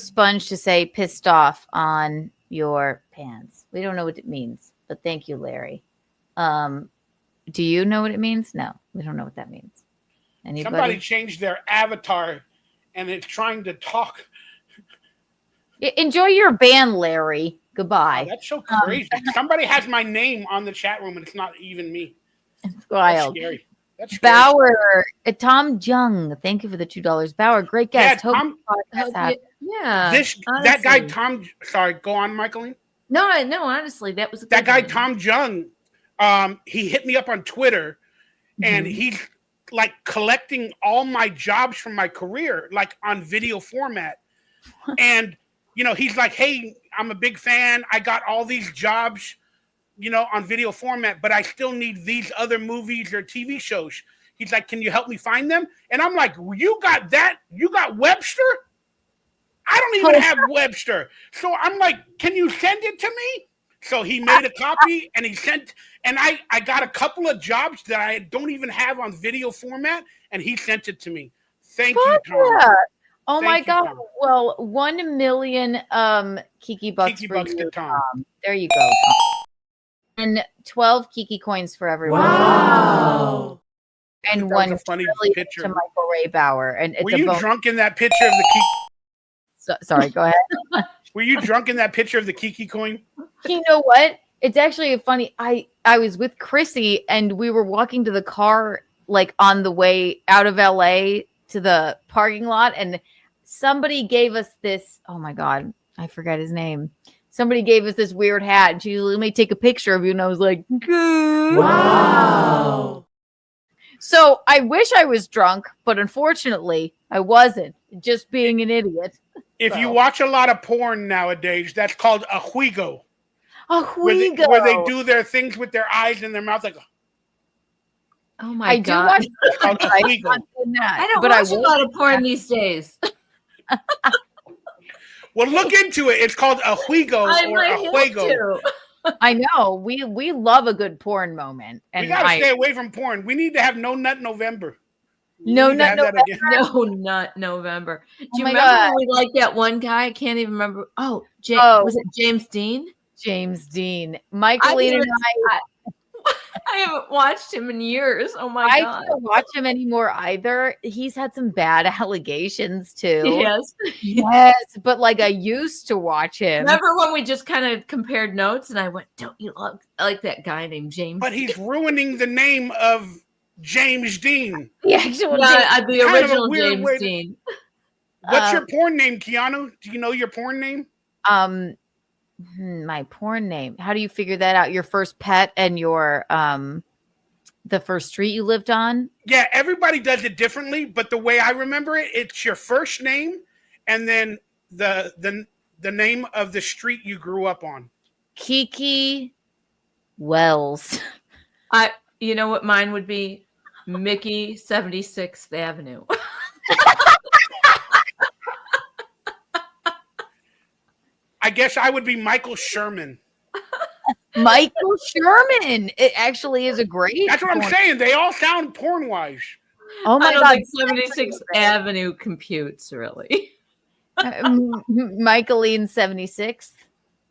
Sponge to say pissed off on your pants. We don't know what it means, but thank you, Larry. Do you know what it means? No, we don't know what that means. Anybody? Somebody changed their avatar and it's trying to talk. Enjoy your band, Larry. Goodbye. Oh, that's so crazy. Somebody has my name on the chat room and it's not even me. It's wild. That's scary. Bauer, Tom Jung, thank you for the $2. Bauer, great guest. That guy Tom. Sorry, go on, Michaelene. No, honestly, that was that guy Tom Jung. He hit me up on Twitter, and he's like collecting all my jobs from my career, like on video format. And he's like, "Hey, I'm a big fan. I got all these jobs." On video format, but I still need these other movies or TV shows. He's like, can you help me find them? And I'm like, you got that? You got Webster? I don't even have Webster. So I'm like, can you send it to me? So he made a copy and he sent, and I got a couple of jobs that I don't even have on video format, and he sent it to me. Thank you, Tom. Yeah. Oh my God. Tom. Well, 1 million Kiki bucks for bucks you, to Tom. There you go, Tom. And 12 Kiki coins for everyone. Wow. And one funny picture to Michael Ray Bauer. And it's were you drunk in that picture of the Kiki? Sorry, go ahead. Were you drunk in that picture of the Kiki coin? You know what? It's actually funny. I was with Chrissy and we were walking to the car, like on the way out of LA to the parking lot. And somebody gave us this. Oh my God. I forgot his name. Somebody gave us this weird hat and she let me take a picture of you. And I was like, wow. So I wish I was drunk, but unfortunately I wasn't, just being an idiot. If you watch a lot of porn nowadays, that's called a huigo. A huigo. Where they do their things with their eyes and their mouth like. Oh my God. I do watch I don't watch a lot of porn these days. Well, look into it. It's called a huigo or a juego. I know. We love a good porn moment. And we got to stay away from porn. We need to have No Nut November. No Nut November. No Nut November. Do you remember when we liked that one guy? I can't even remember. Was it James Dean? James Dean. Michaelene and I haven't watched him in years. Oh my God. I don't watch him anymore either. He's had some bad allegations too. Yes. But like I used to watch him. Remember when we just kind of compared notes and I went, don't you look like that guy named James? But he's ruining the name of James Dean. The actual the original James Dean. What's your porn name, Keanu? Do you know your porn name? My porn name. How do you figure that out? Your first pet and your the first street you lived on? Yeah, everybody does it differently, but the way I remember it, it's your first name and then the name of the street you grew up on. Kiki Wells. You know what mine would be? Mickey 76th Avenue. I guess I would be Michael Sherman. Michael Sherman. It actually is a great. That's what I'm porn- saying. They all sound porn-wise. Oh my I don't God. think 76th Avenue computes really. Michaelene 76th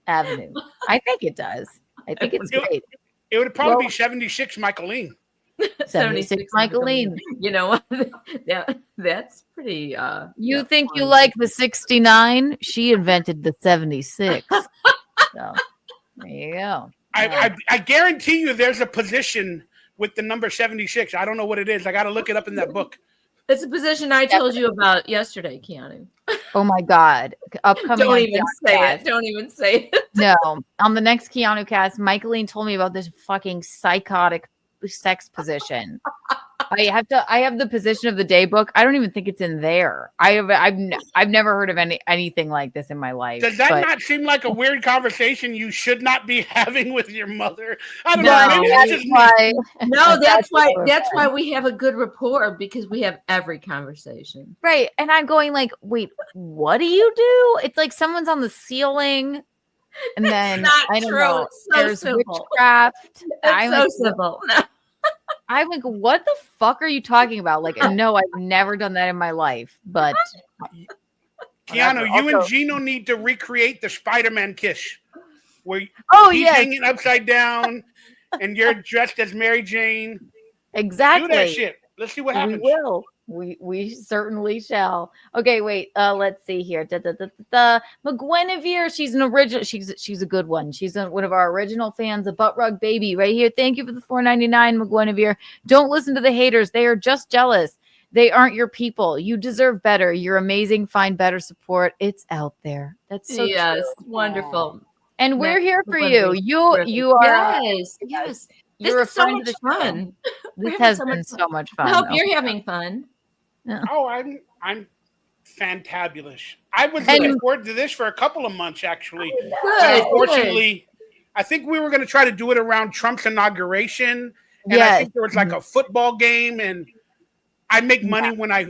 Avenue. I think it does. I think it's great. It would probably Well- be 76 Michaeline. 76 Michaelene. You know what? That's pretty. You that's think you fun. like the 69? She invented the 76. So there you go. I guarantee you there's a position with the number 76. I don't know what it is. I got to look it up in that book. It's a position I told you about yesterday, Keanu. Oh my God. Upcoming. Don't on even Keanu say Cast. it. Don't even say it. No. On the next Keanu cast, Michaelene told me about this fucking psychotic sex position. I have the position of the day book. I don't even think it's in there. I've never heard of anything like this in my life. Does that but- not seem like a weird conversation you should not be having with your mother? I don't No, know. Maybe that's that's just me. why. No, that's why. what That's we're why we have a good rapport because we have every conversation. Right. And I'm going like, wait, what do you do? It's like someone's on the ceiling. And then not I don't true. know. It's so There's simple. witchcraft. It's I'm so like, simple. I'm like, what the fuck are you talking about? Like, no, I've never done that in my life. But Keanu, whatever. you and Also- Gino need to recreate the Spider-Man kiss, where Oh, he's yes. hanging upside down and you're dressed as Mary Jane. Exactly. Do that shit. Let's see what happens. We will. We certainly shall. Okay, wait. Let's see here. McGuinevere. She's an original. She's a good one. She's one of our original fans. A butt rug baby right here. Thank you for the $4.99, McGuinevere. Don't listen to the haters. They are just jealous. They aren't your people. You deserve better. You're amazing. Find better support. It's out there. That's so yes, true. wonderful. And we're here for you. McGuinevere. You are. Yes. You're This is so referring to much the show. fun. We're This having has so been much so much fun. I hope Oh you're my having fun. Oh, I'm fantabulous. I was And- looking forward to this for a couple of months, actually. Good. Unfortunately, I think we were going to try to do it around Trump's inauguration. And I Yes. think there was like a football game, and I make money when I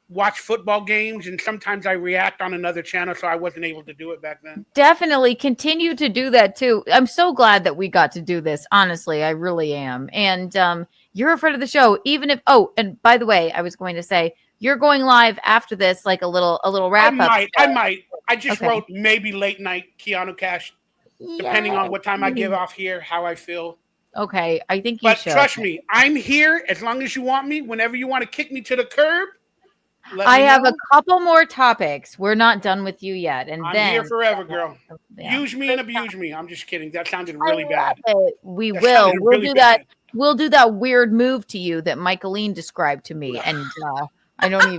watch football games, and sometimes I react on another channel, so I wasn't able to do it back then. Definitely continue to do that too. I'm so glad that we got to do this. Honestly, I really am. And you're a friend of the show, even if. Oh, and by the way, I was going to say you're going live after this, like a little wrap up. I might. I just Okay. wrote maybe late night Keanu Cash, depending on what time I give off here, how I feel. Okay, I think you But should. trust me, I'm here as long as you want me. Whenever you want to kick me to the curb, let I me have know. a couple more topics. We're not done with you yet, and I'm then here forever, girl. Yeah. Use me and abuse me. I'm just kidding. That sounded really I bad. love it. We That will. sounded We'll really do that. bad. We'll do that weird move to you that Michaelene described to me, and I don't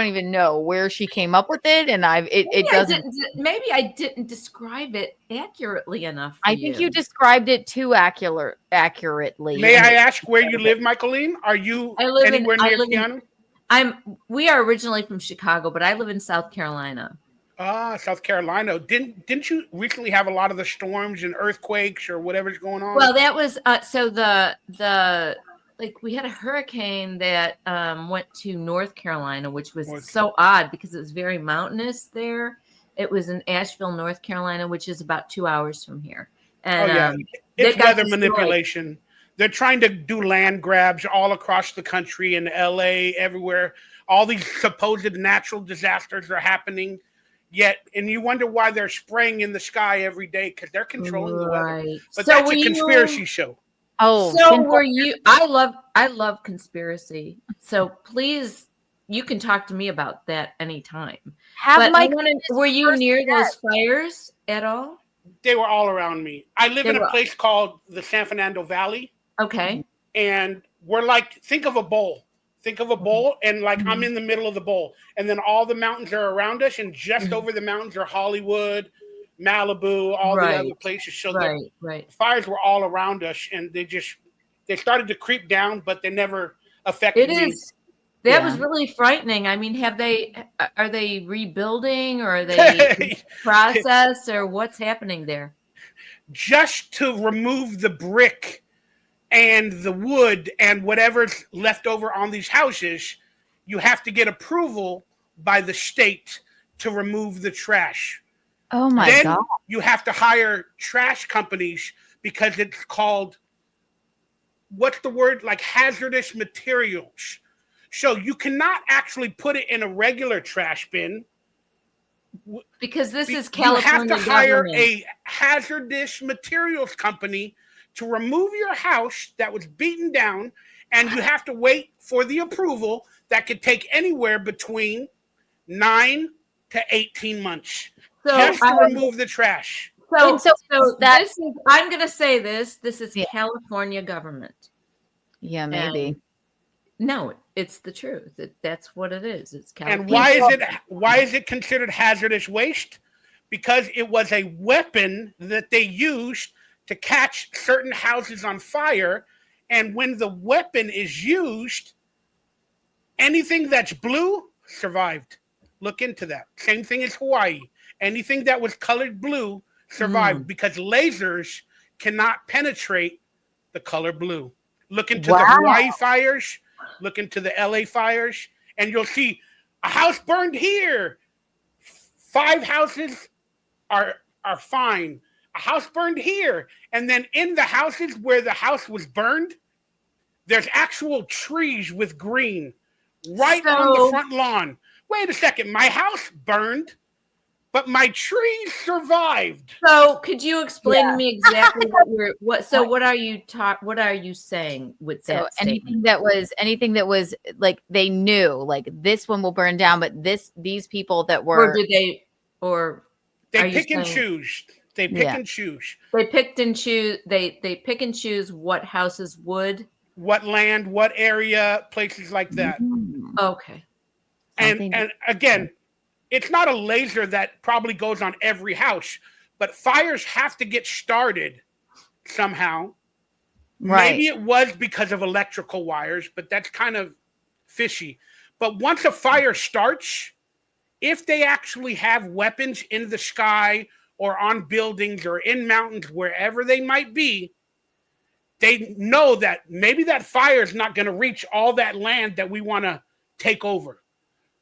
even know where she came up with it, and it doesn't. Maybe I didn't describe it accurately enough. For I think you described it too accurately. May and I ask where you live, Michaeline? Are you I live anywhere I near live in- Keanu? We are originally from Chicago, but I live in South Carolina. Ah, South Carolina. Didn't you recently have a lot of the storms and earthquakes or whatever's going on? Well, that was so the like we had a hurricane that went to North Carolina, which was so odd because it was very mountainous there. It was in Asheville, North Carolina, which is about 2 hours from here. And it's got weather destroyed. manipulation. They're trying to do land grabs all across the country, in LA, everywhere. All these supposed natural disasters are happening. Yet, and you wonder why they're spraying in the sky every day because they're controlling the weather. Right. But So that's were a you- conspiracy show. Oh, So were you? I love conspiracy. So please, you can talk to me about that anytime. But I wanna- were you near those fires at all? They were all around me. I live They in a were- place called the San Fernando Valley. Okay. And we're like, think of a bowl. Think of a bowl, and like I'm in the middle of the bowl. And then all the mountains are around us, and just over the mountains are Hollywood, Malibu, all the other places. So the fires were all around us, and they started to creep down, but they never affected It me. is. That was really frightening. I mean, are they rebuilding, or are they process, or what's happening there? Just to remove the brick and the wood and whatever's left over on these houses, you have to get approval by the state to remove the trash. Oh my Then God. you have to hire trash companies because it's called, what's the word? Like hazardous materials. So you cannot actually put it in a regular trash bin. Because this is You have California to hire government. a hazardous materials company to remove your house that was beaten down, and you have to wait for the approval that could take anywhere between 9 to 18 months just to remove the trash. So, And so that- this is, I'm going to say this is Yeah. California government. Yeah, maybe. And no, it's the truth. That's what it is. It's California. And why is it considered hazardous waste? Because it was a weapon that they used to catch certain houses on fire. And when the weapon is used, anything that's blue survived. Look into that. Same thing as Hawaii. Anything that was colored blue survived because lasers cannot penetrate the color blue. Look into the Hawaii fires, look into the LA fires, and you'll see a house burned here. 5 houses are fine. A house burned here. And then in the houses where the house was burned, there's actual trees with green right on the front lawn. Wait a second, my house burned, but my trees survived. So could you explain to me exactly what are you saying with that? So anything that was like they knew like this one will burn down, but these people that were They pick and choose. They pick and choose. They picked and choose. They pick and choose what houses would, what land, what area, places like that. Okay. And again, it's not a laser that probably goes on every house, but fires have to get started somehow. Right. Maybe it was because of electrical wires, but that's kind of fishy. But once a fire starts, if they actually have weapons in the sky or on buildings or in mountains, wherever they might be, they know that maybe that fire is not going to reach all that land that we want to take over.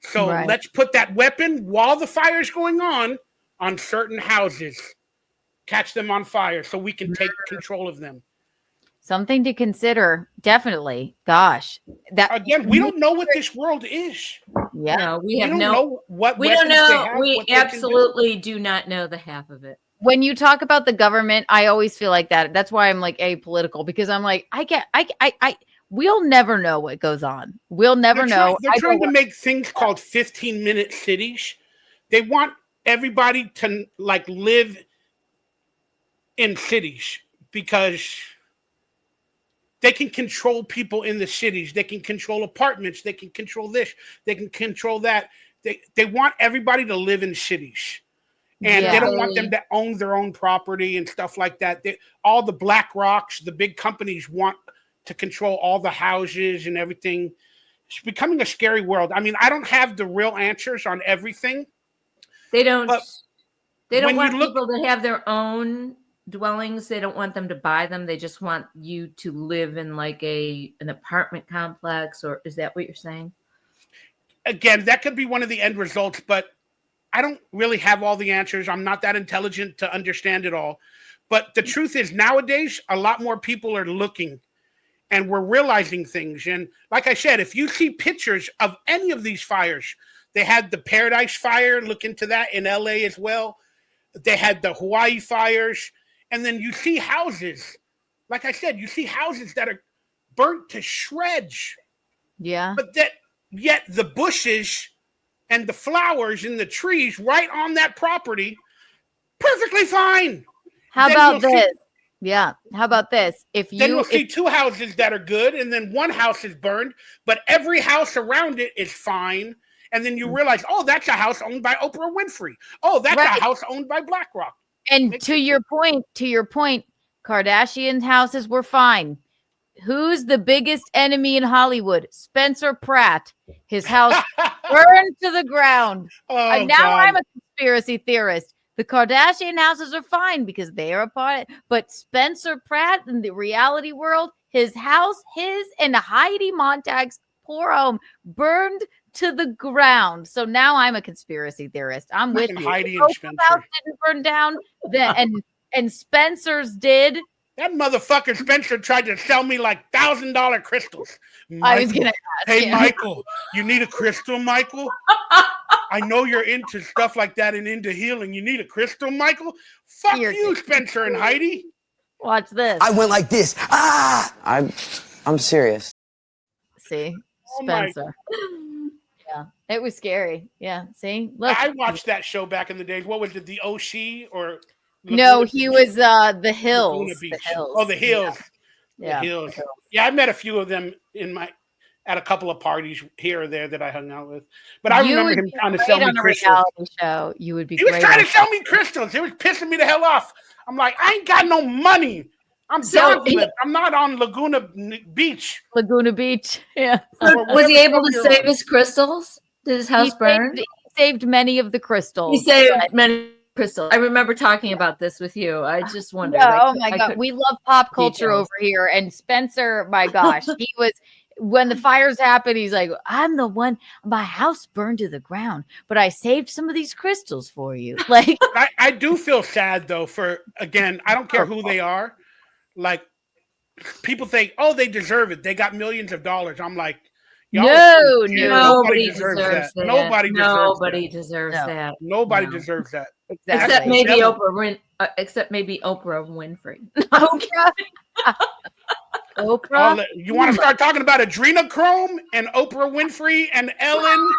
So let's put that weapon while the fire is going on certain houses, catch them on fire so we can take control of them. Something to consider, definitely. Gosh, that again, we don't know what this world is. Yeah, no, we don't know what we don't know. We absolutely do not know the half of it. When you talk about the government, I always feel like that. That's why I'm like apolitical, because I'm like, we'll never know what goes on. We'll never know. They're trying to make things called 15-minute cities. They want everybody to like live in cities because they can control people in the cities. They can control apartments. They can control this. They can control that. They want everybody to live in cities. And they don't want them to own their own property and stuff like that. All the Black Rocks, the big companies want to control all the houses and everything. It's becoming a scary world. I mean, I don't have the real answers on everything. They don't want people to have their own dwellings. They don't want them to buy them. They just want you to live in like an apartment complex, or is that what you're saying? Again, that could be one of the end results, but I don't really have all the answers. I'm not that intelligent to understand it all. But the truth is nowadays, a lot more people are looking and we're realizing things. And like I said, if you see pictures of any of these fires, they had the Paradise Fire, look into that in LA as well. They had the Hawaii fires. And then you see houses, like I said, you see houses that are burnt to shreds. Yeah. But yet the bushes and the flowers and the trees right on that property, perfectly fine. How about this? Yeah. How about this? Then you'll see 2 houses that are good, and then 1 house is burned, but every house around it is fine. And then you realize, oh, that's a house owned by Oprah Winfrey. Oh, that's a house owned by BlackRock. And to your point, Kardashian houses were fine. Who's the biggest enemy in Hollywood? Spencer Pratt. His house burned to the ground. And now I'm a conspiracy theorist. The Kardashian houses are fine because they are a part of it. But Spencer Pratt in the reality world, his house, his and Heidi Montag's poor home burned to the ground. So now I'm a conspiracy theorist. I'm with Fucking you. Heidi If and Oprah's Spencer. house didn't burn down, and Spencer's did. That motherfucker Spencer tried to sell me like $1,000 crystals. I was gonna ask Hey, him. Michael, you need a crystal, Michael? I know you're into stuff like that and into healing. You need a crystal, Michael? Fuck Here, you, Spencer and Heidi. Watch this. I went like this. I'm serious. See, Oh my- Spencer. Yeah, it was scary. Yeah, see, look. I watched that show back in the days. What was it, the Oshie or? No, Laguna he Beach? was the Hills. Laguna The Beach. Hills. Oh, the Hills. Yeah. The Hills. Yeah, I met a few of them at a couple of parties here or there that I hung out with. But I remember him trying to sell me on a crystals. reality show. You would be. He was great trying on to sell me crystals. It was pissing me the hell off. I'm like, I ain't got no money. I'm I'm not on Laguna Beach. Laguna Beach. Yeah. Was he able to save his crystals? Did his house burn? He saved many of the crystals. He saved many crystals. I remember talking about this with you. I just wondered. Yeah, oh my God. We love pop culture details. over here. And Spencer, my gosh, he was, when the fires happened, he's like, I'm the one, my house burned to the ground, but I saved some of these crystals for you. Like, I do feel sad though for, again, I don't care who they are. Like, people think, oh, they deserve it. They got millions of dollars. I'm like, nobody deserves that. Nobody deserves that. Nobody deserves that. Exactly. Except maybe Oprah Winfrey. Oprah. You want to start talking about adrenochrome and Oprah Winfrey and Ellen?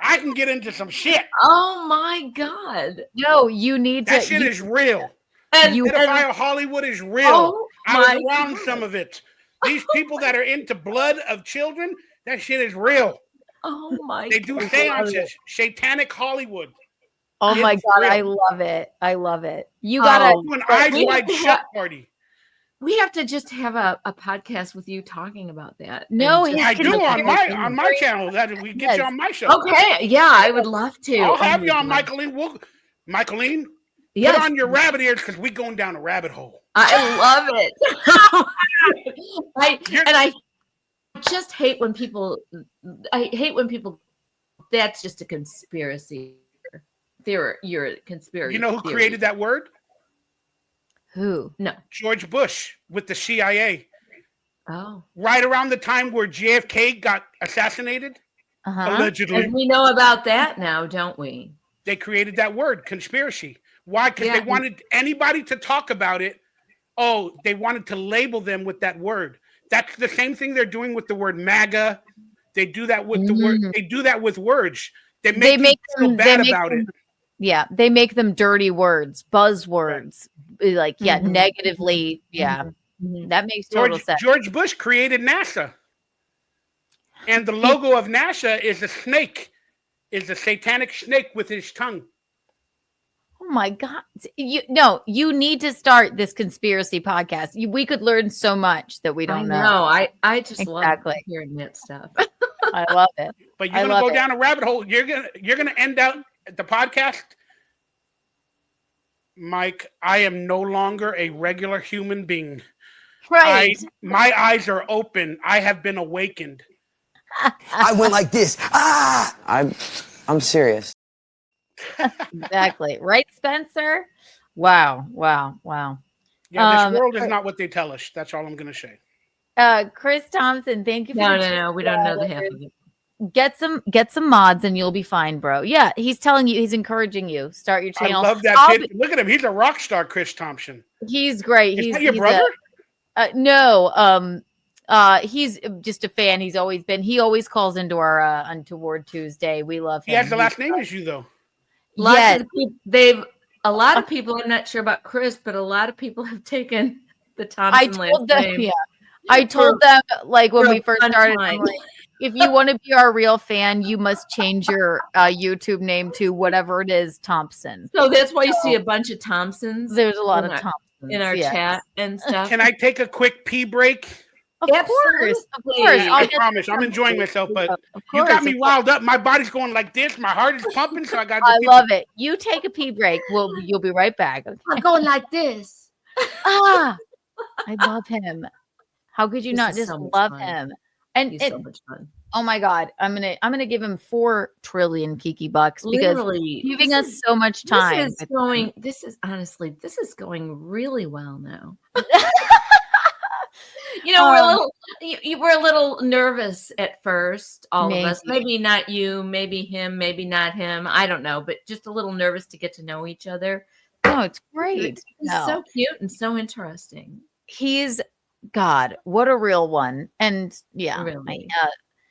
I can get into some shit. Oh my God. No, you need That to. shit is real. And Pedophile Hollywood is real. Oh I was my around God. some of it. These people that are into blood of children, that shit is real. Oh my They do God. seances. Satanic Hollywood. Oh my It's God, real. I love it. I love it. You gotta Do an eyes we wide have to shut party. We have to just have a podcast with you talking about that. No, And I just- do on my channel. That we get you on my show. Okay, yeah, I would love to. I'll have Oh you my on, God. Michaelene. Michaelene, Yes. put on your rabbit ears because we going down a rabbit hole. I love it. I just hate when people. I hate when people. That's just a conspiracy theory. You're a conspiracy. You know who theory. created that word? Who? No. George Bush with the CIA. Oh. Right around the time where JFK got assassinated, allegedly. And we know about that now, don't we? They created that word, conspiracy. Why? Because Yeah. they wanted anybody to talk about it. Oh, they wanted to label them with that word. That's the same thing they're doing with the word MAGA. They do that with the word. They do that with words. They make you feel bad about it. Yeah, they make them dirty words, buzzwords, like negatively. Yeah, that makes total sense. George Bush created NASA, and the logo of NASA is a snake, is a satanic snake with his tongue. Oh my God! You need to start this conspiracy podcast. We could learn so much that we don't know. No, I just love Exactly. hearing that stuff. I love it. But you're gonna go down a rabbit hole. You're gonna end up at the podcast. Mike, I am no longer a regular human being. Right. My eyes are open. I have been awakened. I went like this. I'm serious. Exactly. Right, Spencer? Wow. Yeah, this world is not what they tell us. That's all I'm gonna say. Chris Thompson, thank you for No, we don't know the half of it. Get some mods and you'll be fine, bro. Yeah, he's telling you, he's encouraging you. Start your channel. I love that kid. Look at him. He's a rock star, Chris Thompson. He's great. Is that your brother? No. He's just a fan. He always calls into our Untoward Tuesday. We love him. He has the last name as you, though. A lot of people, I'm not sure about Chris, but a lot of people have taken the Thompson last name. Yeah. I told them, like, when we first started, time. I'm like, if you want to be our real fan, you must change your YouTube name to whatever it is, Thompson. So that's why you see a bunch of Thompsons. There's a lot of Thompsons in our chat and stuff. Can I take a quick pee break? Of course. I promise. I'm enjoying myself, but you got me riled up. My body's going like this. My heart is pumping, so I got. I love it. You take a pee break. You'll be right back. Okay? I'm going like this. I love him. How could you This not is just so much love fun. him? And He's so much fun. oh my God, I'm gonna give him 4 trillion Kiki bucks because Literally, giving us so much time. This is honestly, this is going really well now. You know, we're a little nervous at first, all of us. Maybe not you, maybe him, maybe not him. I don't know, but just a little nervous to get to know each other. No, it's great. He's so cute and so interesting. He's God, what a real one. And yeah, Really.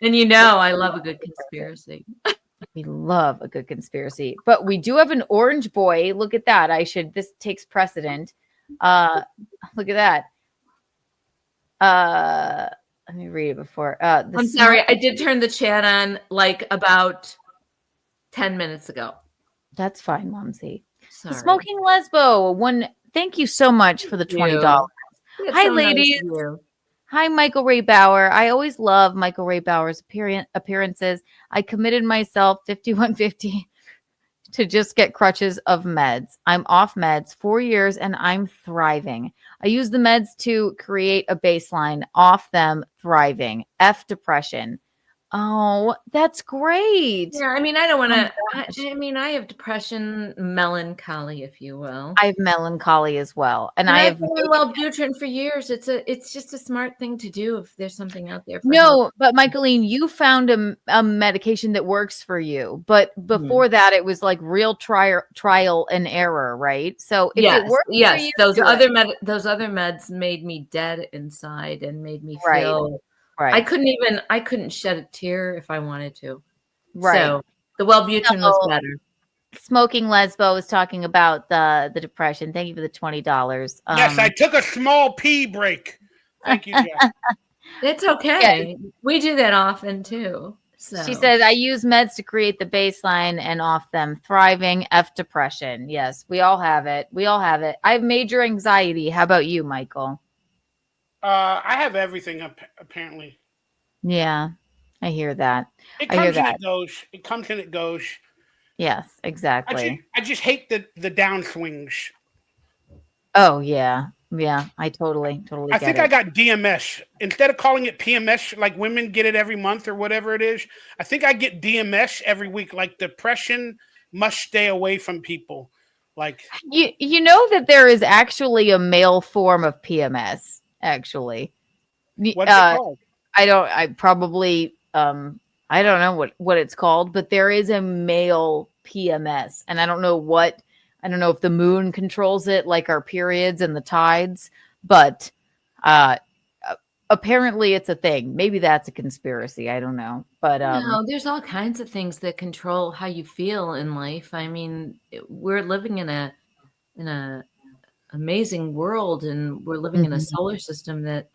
And you know, I love a good conspiracy. We love a good conspiracy, but we do have an orange boy. Look at that. This takes precedent. Look at that. Let me read it before. I'm sorry. I did turn the chat on like about 10 minutes ago. That's fine, Momsy. Sorry. The Smoking Lesbo. Thank you so much for the $20. Hi, ladies. Hi, Michael Ray Bauer. I always love Michael Ray Bauer's appearances. I committed myself 5150 to just get crutches of meds. I'm off meds 4 years and I'm thriving. I use the meds to create a baseline. Off them, thriving. F depression. Oh, that's great. Yeah, I mean, I don't want to. I have depression, melancholy, if you will. I have melancholy as well, and I have been on Wellbutrin for years. It's just a smart thing to do if there's something out there. But Michaelene, you found a medication that works for you, but before that, it was like real trial and error, right? So if it works for you, those other meds made me dead inside and made me feel. Right. I couldn't shed a tear if I wanted to. Right. So the Wellbutrin was better. Smoking Lesbo was talking about the depression. Thank you for the $20. Yes, I took a small pee break. Thank you, Jack. It's okay. Yeah. We do that often too. So she said, I use meds to create the baseline and off them. Thriving. F depression. Yes, we all have it. I have major anxiety. How about you, Michael? I have everything apparently. Yeah, I hear that. It comes and it goes. It comes and it goes. Yes, exactly. I just hate the downswings. Oh yeah. I totally. I think I got DMS instead of calling it PMS, like women get it every month or whatever it is. I think I get DMS every week. Like depression must stay away from people. Like you know that there is actually a male form of PMS. Actually, what's it called? I don't know what it's called, but there is a male PMS, and I don't know if the moon controls it, like our periods and the tides, but apparently it's a thing. Maybe that's a conspiracy. I don't know, but no, there's all kinds of things that control how you feel in life. I mean, we're living in a amazing world, and we're living in a solar system that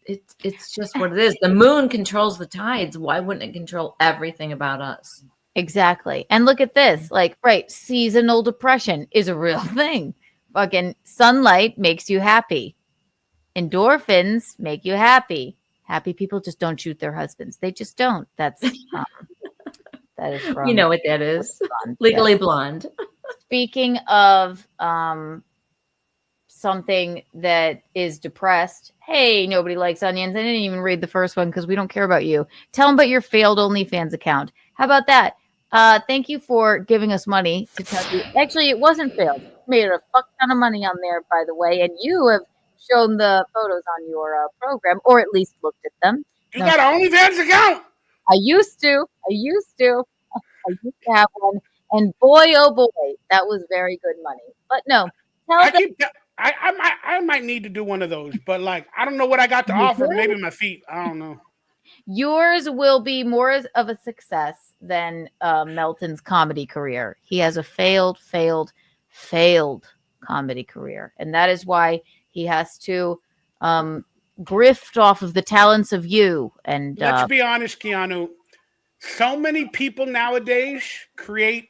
it's just what it is. The moon controls the tides. Why wouldn't it control everything about us? Exactly. And look at this, seasonal depression is a real thing. Fucking sunlight makes you happy. Endorphins make you happy. Happy people just don't shoot their husbands. They just don't. That's that is from, you know what that is. Legally Blonde. Speaking of something that is depressed. Hey, nobody likes onions. I didn't even read the first one because we don't care about you. Tell them about your failed OnlyFans account. How about that? Thank you for giving us money to tell you. Actually, it wasn't failed. Made a fuck ton of money on there, by the way, and you have shown the photos on your program, or at least looked at them. You got an OnlyFans account? I used to have one, and boy, oh boy, that was very good money. But no, I might need to do one of those, but I don't know what I got to offer. Maybe my feet. I don't know. Yours will be more of a success than Melton's comedy career. He has a failed comedy career, and that is why he has to grift off of the talents of you. And let's be honest, Keanu. So many people nowadays create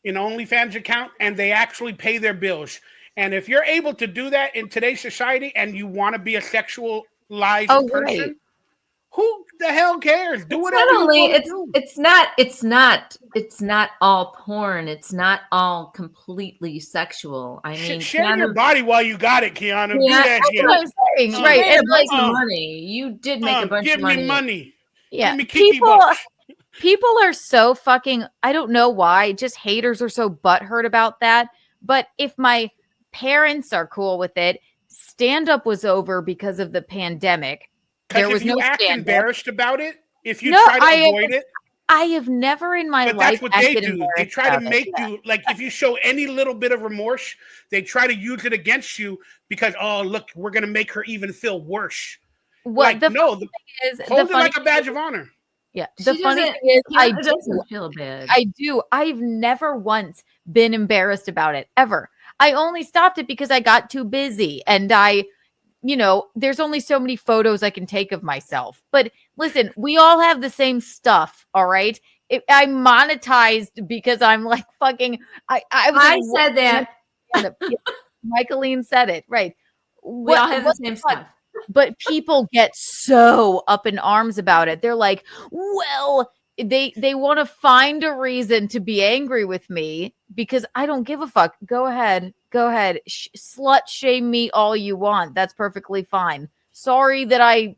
an OnlyFans account, and they actually pay their bills. And if you're able to do that in today's society, and you want to be a sexualized person, right. Who the hell cares? Do whatever. It's not all porn. It's not all completely sexual. I mean, share your body while you got it, Keanu. Yeah, do that kidding, She right? made a And bunch like, of money. You did make a bunch give of money. me money. yeah, Give me Kiki people books. people are so fucking, I don't know why, just haters are so butthurt about that. But if my parents are cool with it, stand up was over because of the pandemic. There Because was if you no act stand up. embarrassed about it, if you No, try to avoid it, I have never in my but life that's what they acted do. They embarrassed try to about it. make Yeah. you, like, if you show any little bit of remorse, they try to use it against you because, oh, look, we're going to make her even feel worse. What Like, the no, funny thing is, hold it like a badge of honor. Yeah. The She funny doesn't. thing is, I Keanu do. doesn't feel bad. I do. I've never once been embarrassed about it, ever. I only stopped it because I got too busy and there's only so many photos I can take of myself. But listen, we all have the same stuff, all right? I monetized because I'm like fucking. I said that. Michaelene said it, right? We all have the same stuff. But people get so up in arms about it. They're like, well, they want to find a reason to be angry with me because I don't give a fuck. Go ahead. Slut shame me all you want. That's perfectly fine. Sorry that I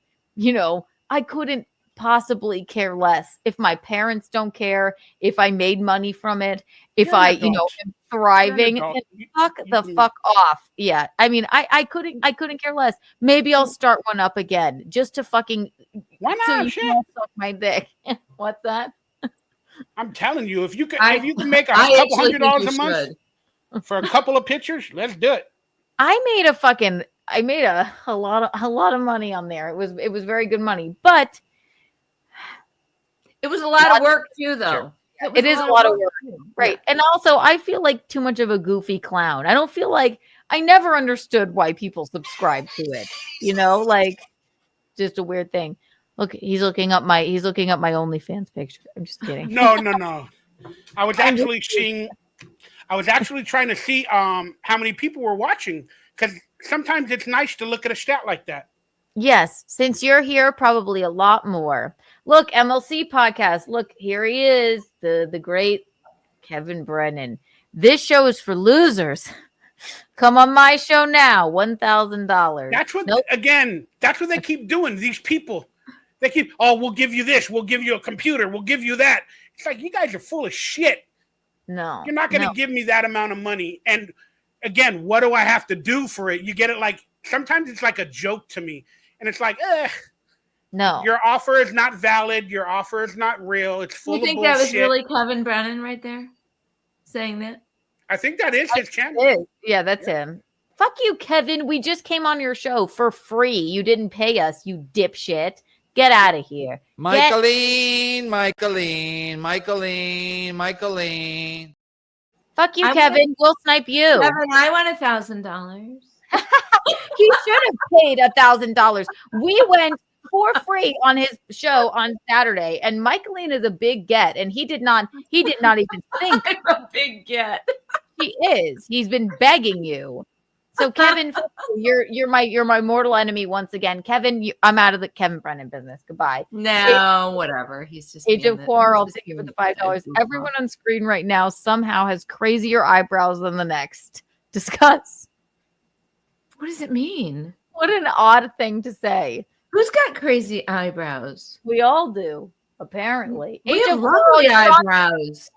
couldn't possibly care less if my parents don't care, if I made money from it, if I, am thriving. Fuck off. Yeah. I mean, I couldn't care less. Maybe I'll start one up again just to fucking Why not? so you Shit. can all suck my dick. What's that? I'm telling you, if you can make a I couple actually $100 think a you month should. for a couple of pictures, let's do it. I made a lot of money on there. It was very good money, but it was a lot of work too, though. Sure. It is a lot of work, right? Yeah. And also, I feel like too much of a goofy clown. I don't feel like I never understood why people subscribe to it. Like just a weird thing. Look, he's looking up my OnlyFans picture. I'm just kidding. No. I was actually trying to see how many people were watching because sometimes it's nice to look at a stat like that. Yes, since you're here, probably a lot more. Look, MLC podcast. Look, here he is, the great Kevin Brennan. This show is for losers. Come on my show now, $1,000. That's what that's what they keep doing. These people, they keep, we'll give you this, we'll give you a computer, we'll give you that. It's like, you guys are full of shit. No, you're not going to give me that amount of money. And again, what do I have to do for it? You get it like sometimes it's like a joke to me, and it's like, no, your offer is not valid. Your offer is not real. It's full of bullshit. You think that was really Kevin Brennan right there saying that? I think that is his channel. Yeah, that's him. Fuck you, Kevin. We just came on your show for free. You didn't pay us, you dipshit. Get out of here. Michaelene. Fuck you, Kevin. We'll snipe you. Kevin, I want $1,000. He should have paid $1,000. We went for free on his show on Saturday, and Michaelene is a big get, and he did not even think. I'm a big get. He is. He's been begging you. So Kevin, you're my mortal enemy once again. Kevin, I'm out of the Kevin Brennan business. Goodbye. No, whatever. He's just Age of Quarrel. Thank you for the $5. Everyone on screen right now somehow has crazier eyebrows than the next. Discuss. What does it mean? What an odd thing to say. Who's got crazy eyebrows? We all do, apparently. We have lovely eyebrows.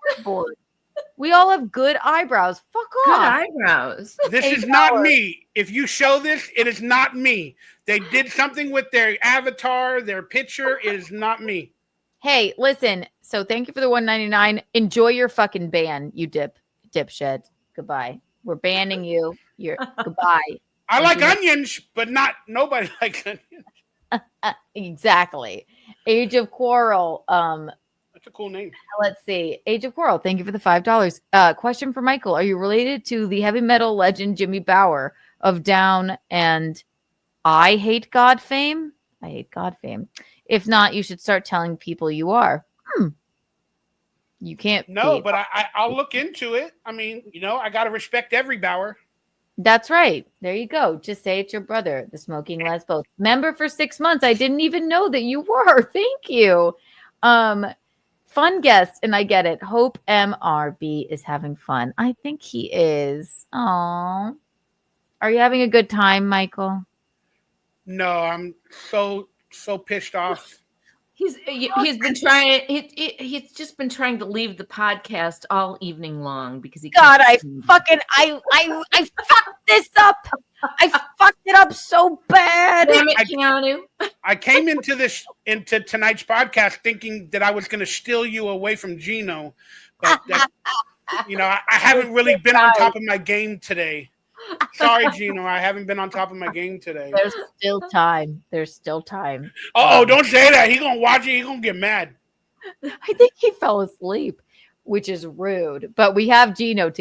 We all have good eyebrows. Fuck off. Good eyebrows. This is not me. If you show this, it is not me. They did something with their avatar, their picture. It is not me. Hey, listen. So thank you for the $1.99. Enjoy your fucking ban, you dipshit. Goodbye. We're banning you. You're goodbye. I like onions, but nobody likes onions. Exactly. Age of Quarrel. That's a cool name. Let's see. Age of Quarrel. Thank you for the $5. Question for Michael. Are you related to the heavy metal legend Jimmy Bauer of Down and I Hate God fame? I Hate God fame. If not, you should start telling people you are. You can't. No, but I'll look into it. I mean, I got to respect every Bauer. That's right. There you go. Just say it's your brother, the Smoking Lesbo. Member for 6 months. I didn't even know that you were. Thank you. Fun guest, and I get it. Hope MRB is having fun. I think he is. Oh, are you having a good time, Michael? No, I'm so pissed off. He's been trying. He's just been trying to leave the podcast all evening long because he. God, I can't- fucking I fucked this up. I fucked it up so bad. Damn it, Keanu. I came into tonight's podcast thinking that I was going to steal you away from Gino, but I haven't really been on top of my game today. Sorry, Gino, I haven't been on top of my game today. There's still time. There's still time. Oh, don't say that. He's gonna watch it. He's gonna get mad. I think he fell asleep, which is rude. But we have Gino together.